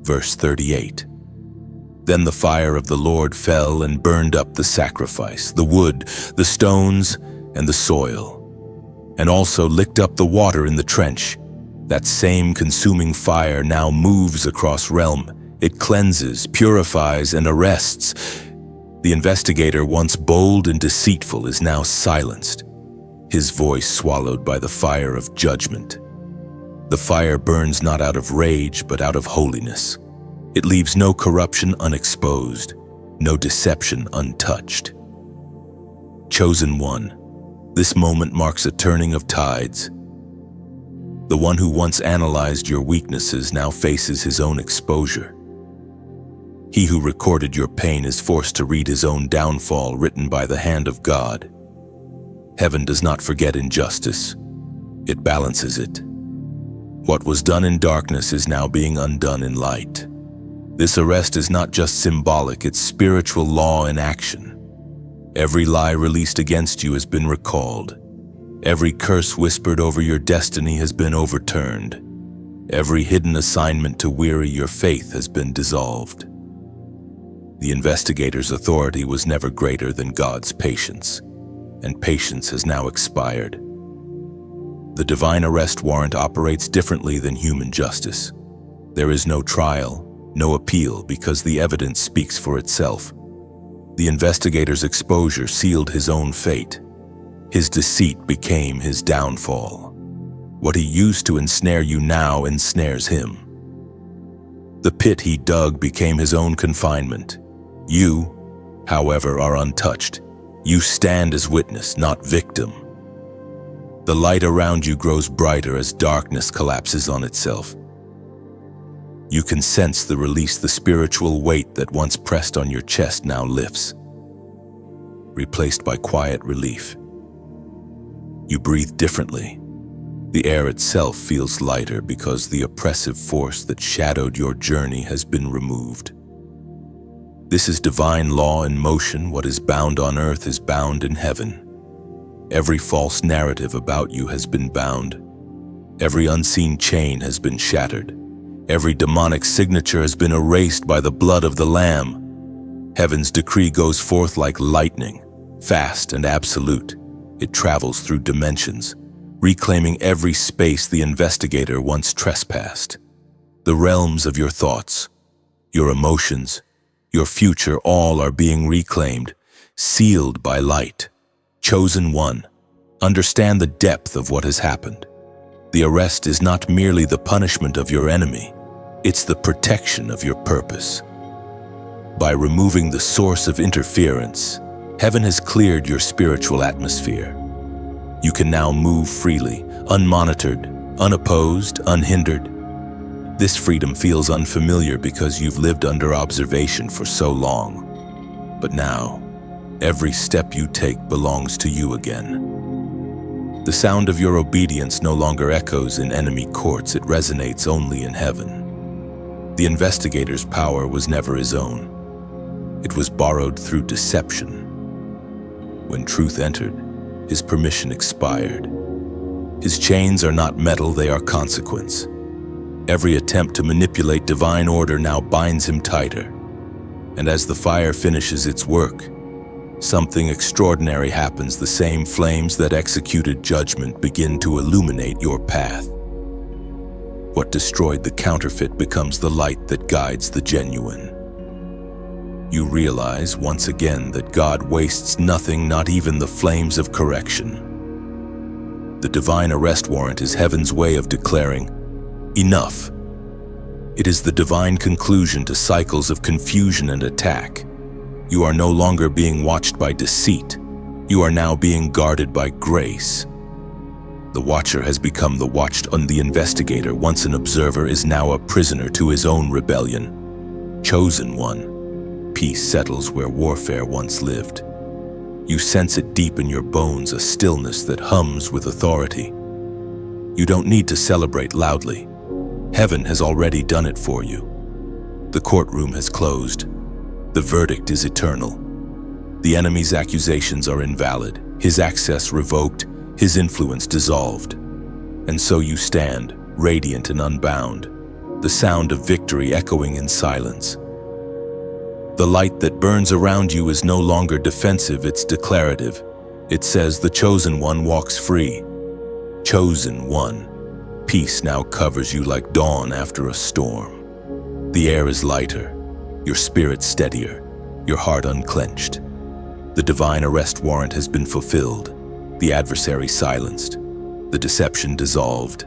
verse 38. Then the fire of the Lord fell and burned up the sacrifice, the wood, the stones, and the soil, and also licked up the water in the trench. That same consuming fire now moves across realm. It cleanses, purifies, and arrests. The investigator, once bold and deceitful, is now silenced, his voice swallowed by the fire of judgment. The fire burns not out of rage, but out of holiness. It leaves no corruption unexposed, no deception untouched. Chosen one, this moment marks a turning of tides. The one who once analyzed your weaknesses now faces his own exposure. He who recorded your pain is forced to read his own downfall, written by the hand of God. Heaven does not forget injustice. It balances it. What was done in darkness is now being undone in light. This arrest is not just symbolic, it's spiritual law in action. Every lie released against you has been recalled. Every curse whispered over your destiny has been overturned. Every hidden assignment to weary your faith has been dissolved. The investigator's authority was never greater than God's patience, and patience has now expired. The divine arrest warrant operates differently than human justice. There is no trial, no appeal, because the evidence speaks for itself. The investigator's exposure sealed his own fate. His deceit became his downfall. What he used to ensnare you now ensnares him. The pit he dug became his own confinement. You, however, are untouched. You stand as witness, not victim. The light around you grows brighter as darkness collapses on itself. You can sense the release. The spiritual weight that once pressed on your chest now lifts, replaced by quiet relief. You breathe differently. The air itself feels lighter because the oppressive force that shadowed your journey has been removed. This is divine law in motion. What is bound on earth is bound in heaven. Every false narrative about you has been bound. Every unseen chain has been shattered. Every demonic signature has been erased by the blood of the Lamb. Heaven's decree goes forth like lightning, fast and absolute. It travels through dimensions, reclaiming every space the investigator once trespassed. The realms of your thoughts, your emotions, your future, all are being reclaimed, sealed by light. Chosen one, understand the depth of what has happened. The arrest is not merely the punishment of your enemy, it's the protection of your purpose. By removing the source of interference, heaven has cleared your spiritual atmosphere. You can now move freely, unmonitored, unopposed, unhindered. This freedom feels unfamiliar because you've lived under observation for so long. But now, every step you take belongs to you again. The sound of your obedience no longer echoes in enemy courts, it resonates only in heaven. The investigator's power was never his own. It was borrowed through deception. When truth entered, his permission expired. His chains are not metal, they are consequence. Every attempt to manipulate divine order now binds him tighter. And as the fire finishes its work, something extraordinary happens. The same flames that executed judgment begin to illuminate your path. What destroyed the counterfeit becomes the light that guides the genuine. You realize once again that God wastes nothing, not even the flames of correction. The divine arrest warrant is heaven's way of declaring, enough. It is the divine conclusion to cycles of confusion and attack. You are no longer being watched by deceit. You are now being guarded by grace. The watcher has become the watched, and the investigator, once an observer, is now a prisoner to his own rebellion. Chosen one, peace settles where warfare once lived. You sense it deep in your bones, a stillness that hums with authority. You don't need to celebrate loudly. Heaven has already done it for you. The courtroom has closed. The verdict is eternal. The enemy's accusations are invalid, his access revoked, his influence dissolved. And so you stand, radiant and unbound, the sound of victory echoing in silence. The light that burns around you is no longer defensive, it's declarative. It says the chosen one walks free. Chosen one. Peace now covers you like dawn after a storm. The air is lighter, your spirit steadier, your heart unclenched. The divine arrest warrant has been fulfilled, the adversary silenced, the deception dissolved.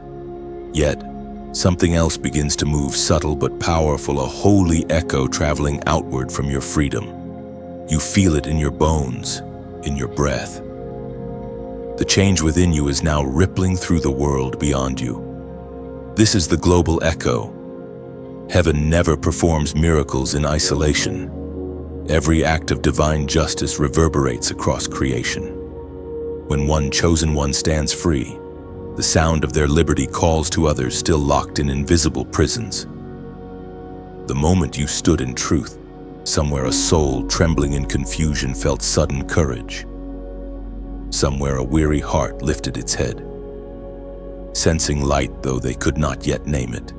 Yet, something else begins to move, subtle but powerful, a holy echo traveling outward from your freedom. You feel it in your bones, in your breath. The change within you is now rippling through the world beyond you. This is the global echo. Heaven never performs miracles in isolation. Every act of divine justice reverberates across creation. When one chosen one stands free, the sound of their liberty calls to others still locked in invisible prisons. The moment you stood in truth, somewhere a soul trembling in confusion felt sudden courage. Somewhere a weary heart lifted its head, sensing light though they could not yet name it.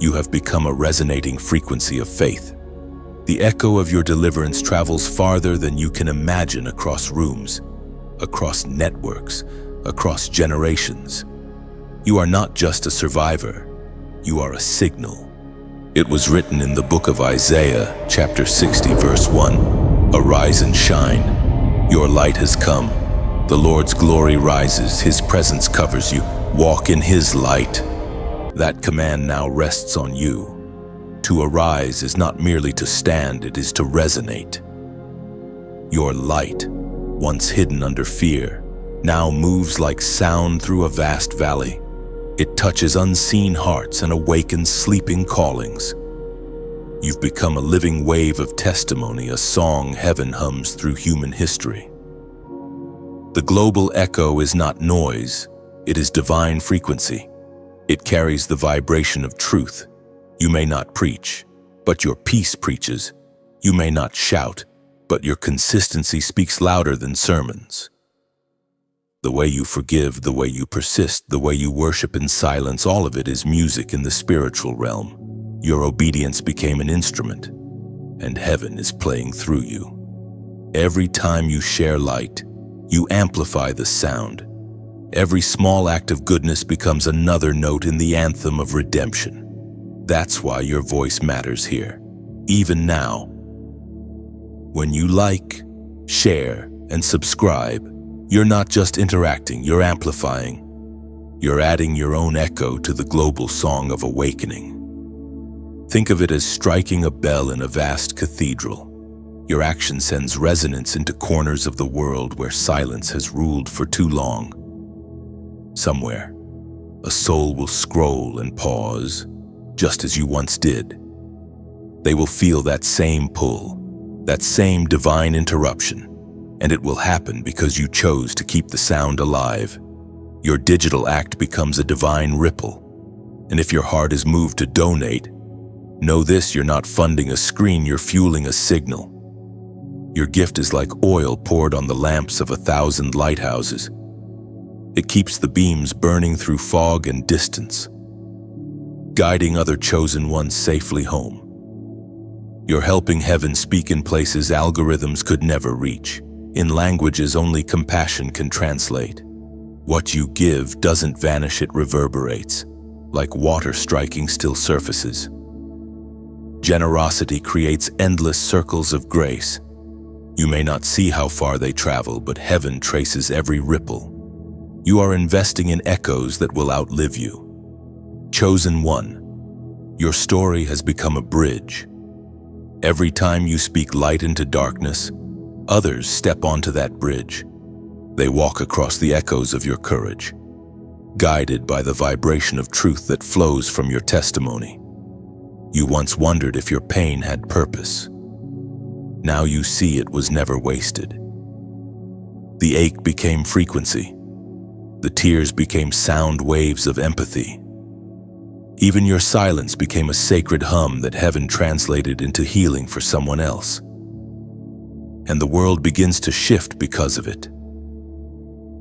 You have become a resonating frequency of faith. The echo of your deliverance travels farther than you can imagine, across rooms, across networks, across generations. You are not just a survivor, you are a signal. It was written in the book of Isaiah, chapter 60, verse 1, "Arise and shine, your light has come. The Lord's glory rises, his presence covers you. Walk in his light." That command now rests on you. To arise is not merely to stand, it is to resonate. Your light, once hidden under fear, now moves like sound through a vast valley. It touches unseen hearts and awakens sleeping callings. You've become a living wave of testimony, a song heaven hums through human history. The global echo is not noise, it is divine frequency. It carries the vibration of truth. You may not preach, but your peace preaches. You may not shout, but your consistency speaks louder than sermons. The way you forgive, the way you persist, the way you worship in silence, all of it is music in the spiritual realm. Your obedience became an instrument, and heaven is playing through you. Every time you share light, you amplify the sound. Every small act of goodness becomes another note in the anthem of redemption. That's why your voice matters here, even now. When you like, share, and subscribe, you're not just interacting, you're amplifying. You're adding your own echo to the global song of awakening. Think of it as striking a bell in a vast cathedral. Your action sends resonance into corners of the world where silence has ruled for too long. Somewhere, a soul will scroll and pause, just as you once did. They will feel that same pull, that same divine interruption, and it will happen because you chose to keep the sound alive. Your digital act becomes a divine ripple. And if your heart is moved to donate, know this: you're not funding a screen, you're fueling a signal. Your gift is like oil poured on the lamps of 1,000 lighthouses. It keeps the beams burning through fog and distance, guiding other chosen ones safely home. You're helping heaven speak in places algorithms could never reach, in languages only compassion can translate. What you give doesn't vanish, it reverberates, like water striking still surfaces. Generosity creates endless circles of grace. You may not see how far they travel, but heaven traces every ripple. You are investing in echoes that will outlive you. Chosen one, your story has become a bridge. Every time you speak light into darkness, others step onto that bridge. They walk across the echoes of your courage, guided by the vibration of truth that flows from your testimony. You once wondered if your pain had purpose. Now you see it was never wasted. The ache became frequency. The tears became sound waves of empathy. Even your silence became a sacred hum that heaven translated into healing for someone else. And the world begins to shift because of it.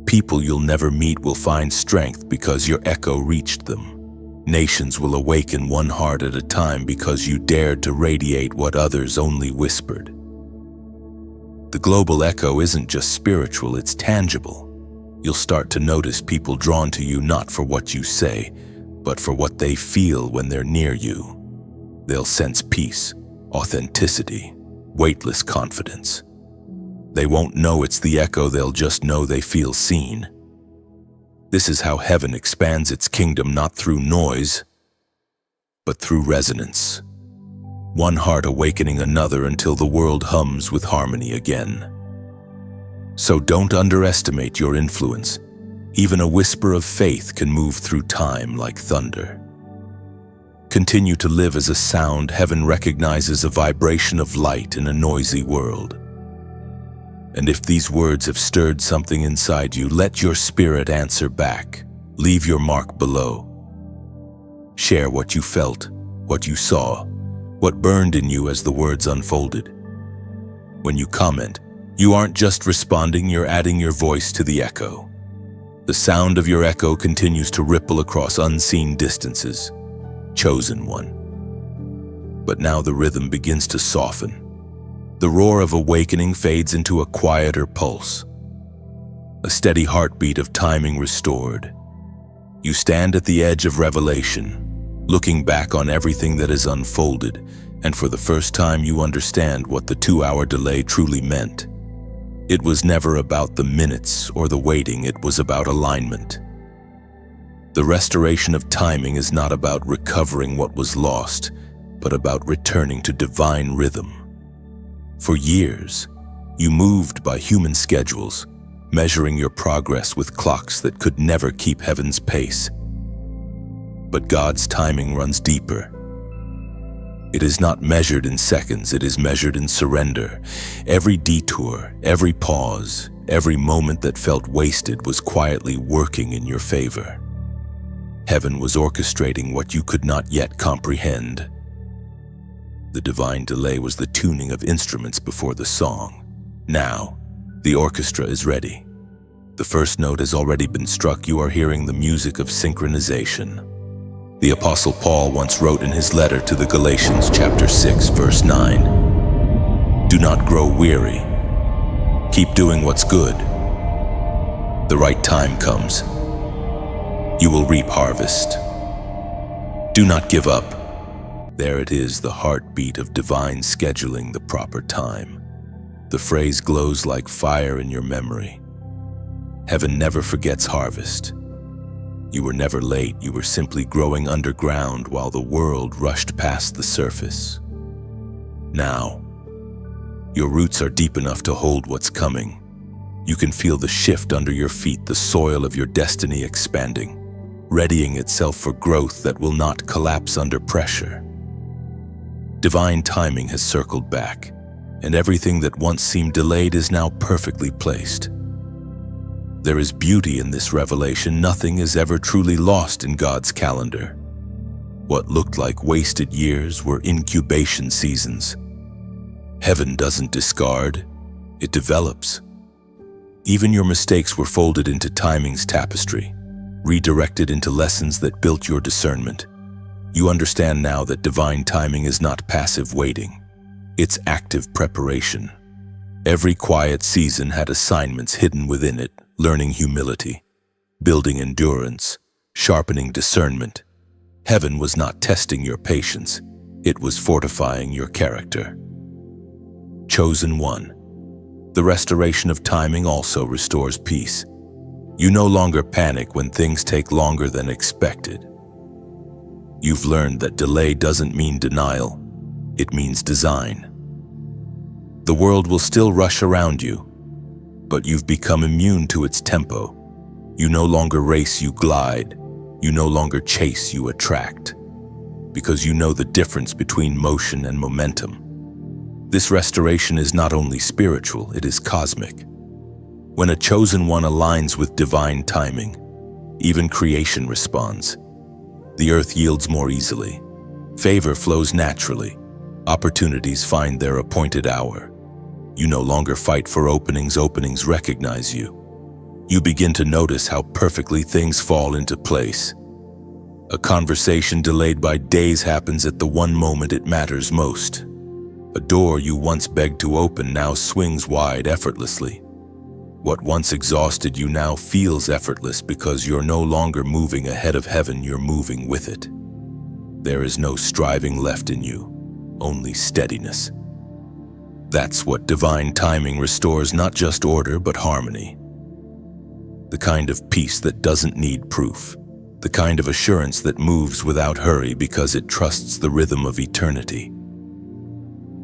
People you'll never meet will find strength because your echo reached them. Nations will awaken one heart at a time because you dared to radiate what others only whispered. The global echo isn't just spiritual, it's tangible. You'll start to notice people drawn to you not for what you say, but for what they feel when they're near you. They'll sense peace, authenticity, weightless confidence. They won't know it's the echo, they'll just know they feel seen. This is how heaven expands its kingdom, not through noise, but through resonance. One heart awakening another until the world hums with harmony again. So don't underestimate your influence. Even a whisper of faith can move through time like thunder. Continue to live as a sound heaven recognizes, a vibration of light in a noisy world. And if these words have stirred something inside you, let your spirit answer back. Leave your mark below. Share what you felt, what you saw, what burned in you as the words unfolded. When you comment, you aren't just responding, you're adding your voice to the echo. The sound of your echo continues to ripple across unseen distances. Chosen one. But now the rhythm begins to soften. The roar of awakening fades into a quieter pulse. A steady heartbeat of timing restored. You stand at the edge of revelation, looking back on everything that has unfolded, and for the first time you understand what the 2-hour delay truly meant. It was never about the minutes or the waiting, it was about alignment. The restoration of timing is not about recovering what was lost, but about returning to divine rhythm. For years, you moved by human schedules, measuring your progress with clocks that could never keep heaven's pace. But God's timing runs deeper. It is not measured in seconds, it is measured in surrender. Every detour, every pause, every moment that felt wasted was quietly working in your favor. Heaven was orchestrating what you could not yet comprehend. The divine delay was the tuning of instruments before the song. Now, the orchestra is ready. The first note has already been struck. You are hearing the music of synchronization. The Apostle Paul once wrote in his letter to the Galatians, chapter 6, verse 9, "Do not grow weary. Keep doing what's good. The right time comes. You will reap harvest. Do not give up." There it is, the heartbeat of divine scheduling, the proper time. The phrase glows like fire in your memory. Heaven never forgets harvest. You were never late, you were simply growing underground while the world rushed past the surface. Now, your roots are deep enough to hold what's coming. You can feel the shift under your feet, the soil of your destiny expanding, readying itself for growth that will not collapse under pressure. Divine timing has circled back, and everything that once seemed delayed is now perfectly placed. There is beauty in this revelation. Nothing is ever truly lost in God's calendar. What looked like wasted years were incubation seasons. Heaven doesn't discard, it develops. Even your mistakes were folded into timing's tapestry, redirected into lessons that built your discernment. You understand now that divine timing is not passive waiting, it's active preparation. Every quiet season had assignments hidden within it, learning humility, building endurance, sharpening discernment. Heaven was not testing your patience, it was fortifying your character. Chosen one. The restoration of timing also restores peace. You no longer panic when things take longer than expected. You've learned that delay doesn't mean denial, it means design. The world will still rush around you, but you've become immune to its tempo. You no longer race, you glide. You no longer chase, you attract. Because you know the difference between motion and momentum. This restoration is not only spiritual, it is cosmic. When a chosen one aligns with divine timing, even creation responds. The earth yields more easily. Favor flows naturally. Opportunities find their appointed hour. You no longer fight for openings, openings recognize you. You begin to notice how perfectly things fall into place. A conversation delayed by days happens at the one moment it matters most. A door you once begged to open now swings wide effortlessly. What once exhausted you now feels effortless because you're no longer moving ahead of heaven, you're moving with it. There is no striving left in you, only steadiness. That's what divine timing restores, not just order, but harmony. The kind of peace that doesn't need proof. The kind of assurance that moves without hurry because it trusts the rhythm of eternity.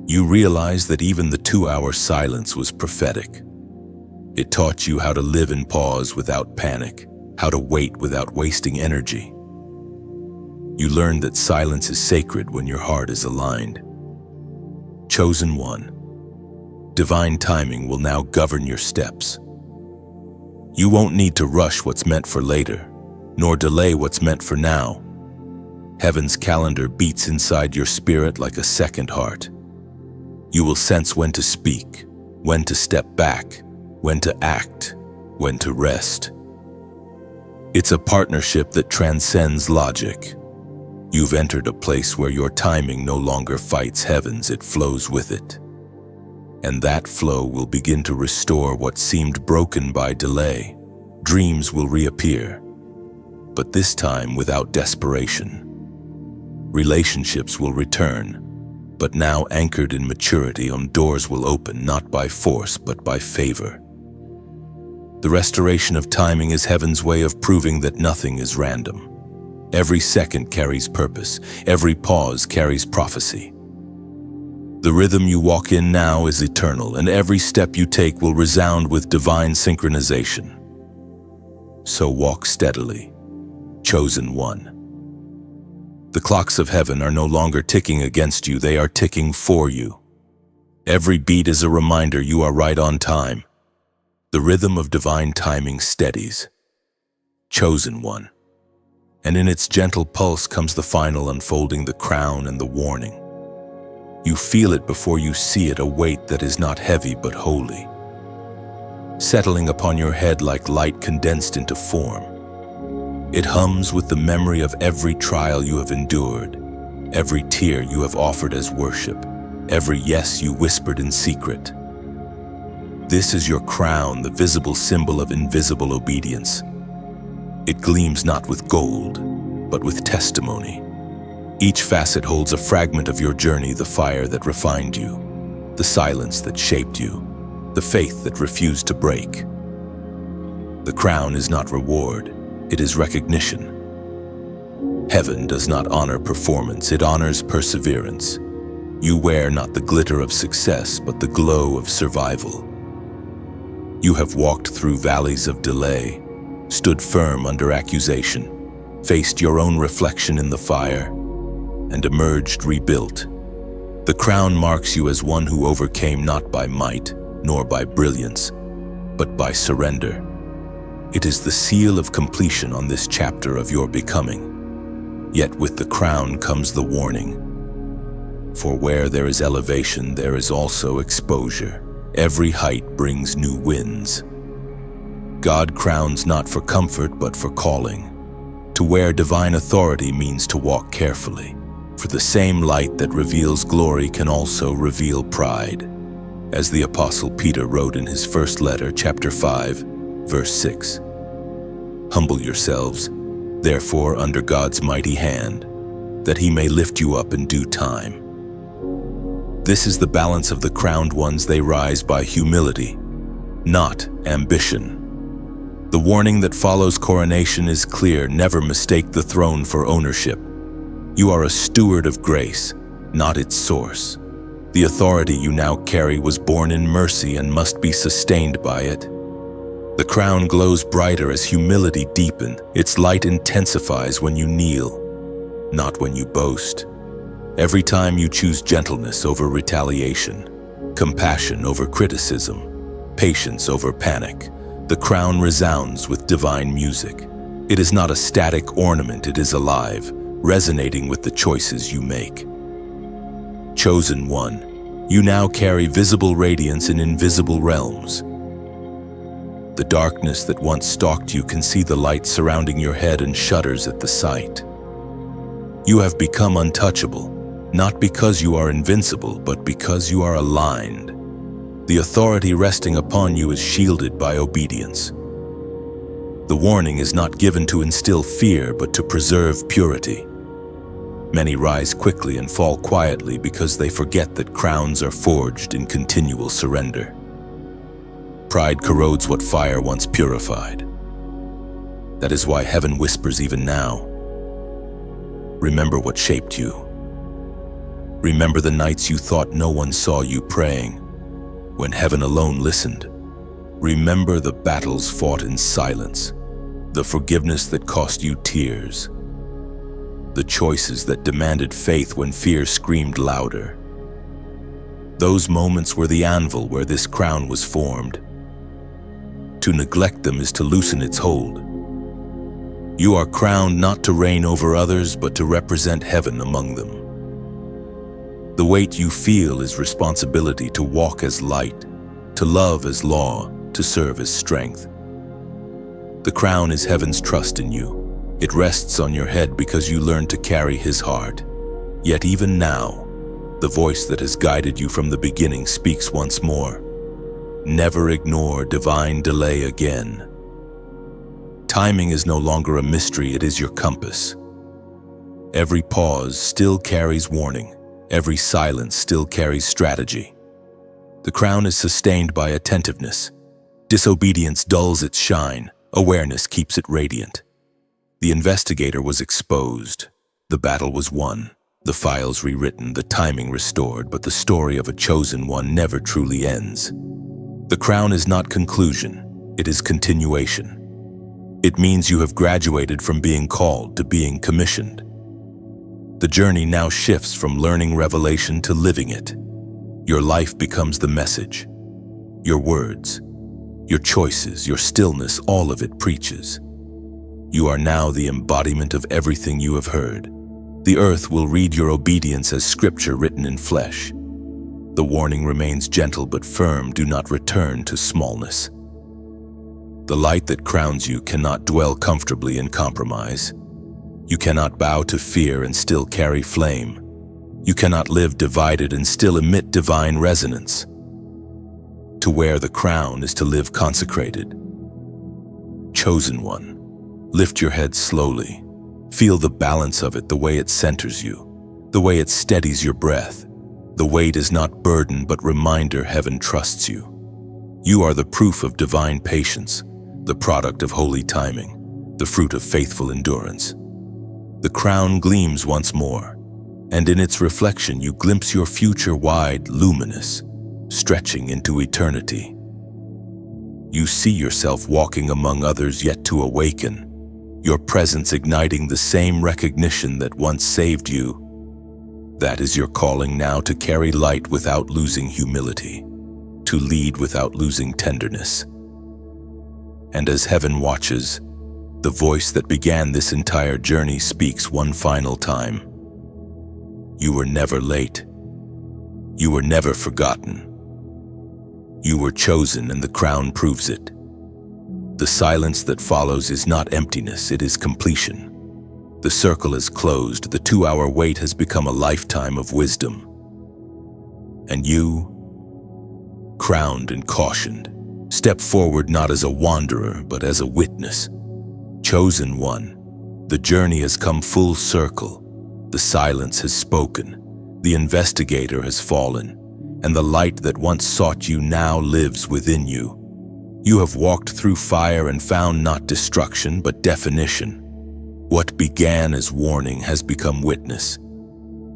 You realize that even the 2-hour silence was prophetic. It taught you how to live in pause without panic, how to wait without wasting energy. You learned that silence is sacred when your heart is aligned. Chosen one. Divine timing will now govern your steps. You won't need to rush what's meant for later, nor delay what's meant for now. Heaven's calendar beats inside your spirit like a second heart. You will sense when to speak, when to step back, when to act, when to rest. It's a partnership that transcends logic. You've entered a place where your timing no longer fights heavens, it flows with it. And that flow will begin to restore what seemed broken by delay. Dreams will reappear, but this time without desperation. Relationships will return, but now anchored in maturity. Doors will open not by force, but by favor. The restoration of timing is heaven's way of proving that nothing is random. Every second carries purpose, every pause carries prophecy. The rhythm you walk in now is eternal, and every step you take will resound with divine synchronization. So walk steadily, chosen one. The clocks of heaven are no longer ticking against you, they are ticking for you. Every beat is a reminder you are right on time. The rhythm of divine timing steadies. Chosen one. And in its gentle pulse comes the final unfolding, the crown and the warning. You feel it before you see it, a weight that is not heavy but holy, settling upon your head like light condensed into form. It hums with the memory of every trial you have endured, every tear you have offered as worship, every yes you whispered in secret. This is your crown, the visible symbol of invisible obedience. It gleams not with gold, but with testimony. Each facet holds a fragment of your journey, the fire that refined you, the silence that shaped you, the faith that refused to break. The crown is not reward, it is recognition. Heaven does not honor performance, it honors perseverance. You wear not the glitter of success, but the glow of survival. You have walked through valleys of delay, stood firm under accusation, faced your own reflection in the fire, and emerged rebuilt. The crown marks you as one who overcame not by might, nor by brilliance, but by surrender. It is the seal of completion on this chapter of your becoming. Yet with the crown comes the warning. For where there is elevation, there is also exposure. Every height brings new winds. God crowns not for comfort, but for calling. To wear divine authority means to walk carefully, for the same light that reveals glory can also reveal pride. As the Apostle Peter wrote in his first letter, chapter 5, verse 6. Humble yourselves, therefore, under God's mighty hand, that he may lift you up in due time. This is the balance of the crowned ones. They rise by humility, not ambition. The warning that follows coronation is clear: never mistake the throne for ownership. You are a steward of grace, not its source. The authority you now carry was born in mercy and must be sustained by it. The crown glows brighter as humility deepens. Its light intensifies when you kneel, not when you boast. Every time you choose gentleness over retaliation, compassion over criticism, patience over panic, the crown resounds with divine music. It is not a static ornament, it is alive, resonating with the choices you make. Chosen one, you now carry visible radiance in invisible realms. The darkness that once stalked you can see the light surrounding your head and shudders at the sight. You have become untouchable, not because you are invincible, but because you are aligned. The authority resting upon you is shielded by obedience. The warning is not given to instill fear, but to preserve purity. Many rise quickly and fall quietly because they forget that crowns are forged in continual surrender. Pride corrodes what fire once purified. That is why heaven whispers even now. Remember what shaped you. Remember the nights you thought no one saw you praying, when heaven alone listened. Remember the battles fought in silence, the forgiveness that cost you tears, the choices that demanded faith when fear screamed louder. Those moments were the anvil where this crown was formed. To neglect them is to loosen its hold. You are crowned not to reign over others, but to represent heaven among them. The weight you feel is responsibility to walk as light, to love as law, to serve as strength. The crown is heaven's trust in you. It rests on your head because you learned to carry his heart. Yet even now, the voice that has guided you from the beginning speaks once more. Never ignore divine delay again. Timing is no longer a mystery, it is your compass. Every pause still carries warning. Every silence still carries strategy. The crown is sustained by attentiveness. Disobedience dulls its shine. Awareness keeps it radiant. The investigator was exposed. The battle was won. The files rewritten, the timing restored, but the story of a chosen one never truly ends. The crown is not conclusion, it is continuation. It means you have graduated from being called to being commissioned. The journey now shifts from learning revelation to living it. Your life becomes the message. Your words, your choices, your stillness, all of it preaches. You are now the embodiment of everything you have heard. The earth will read your obedience as scripture written in flesh. The warning remains gentle but firm: do not return to smallness. The light that crowns you cannot dwell comfortably in compromise. You cannot bow to fear and still carry flame. You cannot live divided and still emit divine resonance. To wear the crown is to live consecrated. Chosen one, lift your head slowly. Feel the balance of it, the way it centers you, the way it steadies your breath. The weight is not burden, but reminder heaven trusts you. You are the proof of divine patience, the product of holy timing, the fruit of faithful endurance. The crown gleams once more, and in its reflection you glimpse your future wide, luminous, stretching into eternity. You see yourself walking among others yet to awaken, your presence igniting the same recognition that once saved you. That is your calling now, to carry light without losing humility, to lead without losing tenderness. And as heaven watches, the voice that began this entire journey speaks one final time. You were never late. You were never forgotten. You were chosen, and the crown proves it. The silence that follows is not emptiness, it is completion. The circle is closed, the 2-hour wait has become a lifetime of wisdom. And you, crowned and cautioned, step forward not as a wanderer, but as a witness. Chosen one, the journey has come full circle. The silence has spoken, the investigator has fallen, and the light that once sought you now lives within you. You have walked through fire and found not destruction, but definition. What began as warning has become witness.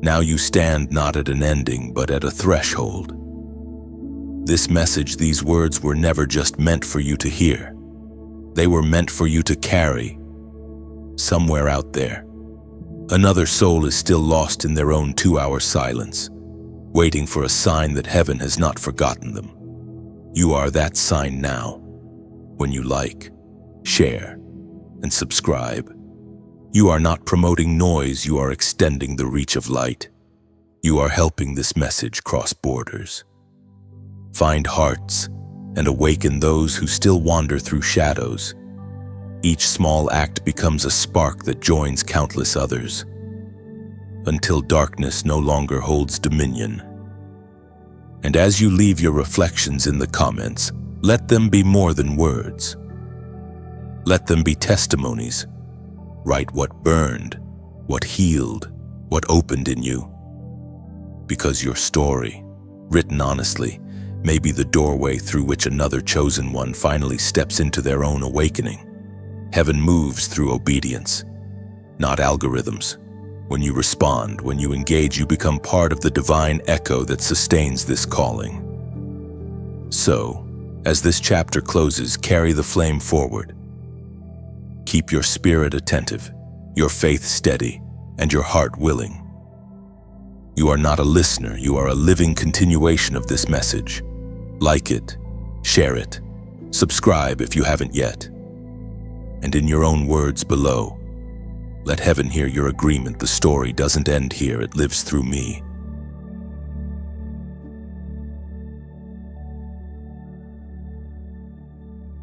Now you stand not at an ending, but at a threshold. This message, these words were never just meant for you to hear. They were meant for you to carry. Somewhere out there, another soul is still lost in their own 2-hour silence, waiting for a sign that heaven has not forgotten them. You are that sign now. When you like, share, and subscribe, you are not promoting noise, you are extending the reach of light. You are helping this message cross borders, find hearts, and awaken those who still wander through shadows. Each small act becomes a spark that joins countless others, until darkness no longer holds dominion. And as you leave your reflections in the comments, let them be more than words. Let them be testimonies. Write what burned, what healed, what opened in you. Because your story, written honestly, may be the doorway through which another chosen one finally steps into their own awakening. Heaven moves through obedience, not algorithms. When you respond, when you engage, you become part of the divine echo that sustains this calling. So, as this chapter closes, carry the flame forward. Keep your spirit attentive, your faith steady, and your heart willing. You are not a listener, you are a living continuation of this message. Like it, share it, subscribe if you haven't yet. And in your own words below, let heaven hear your agreement. The story doesn't end here, it lives through me.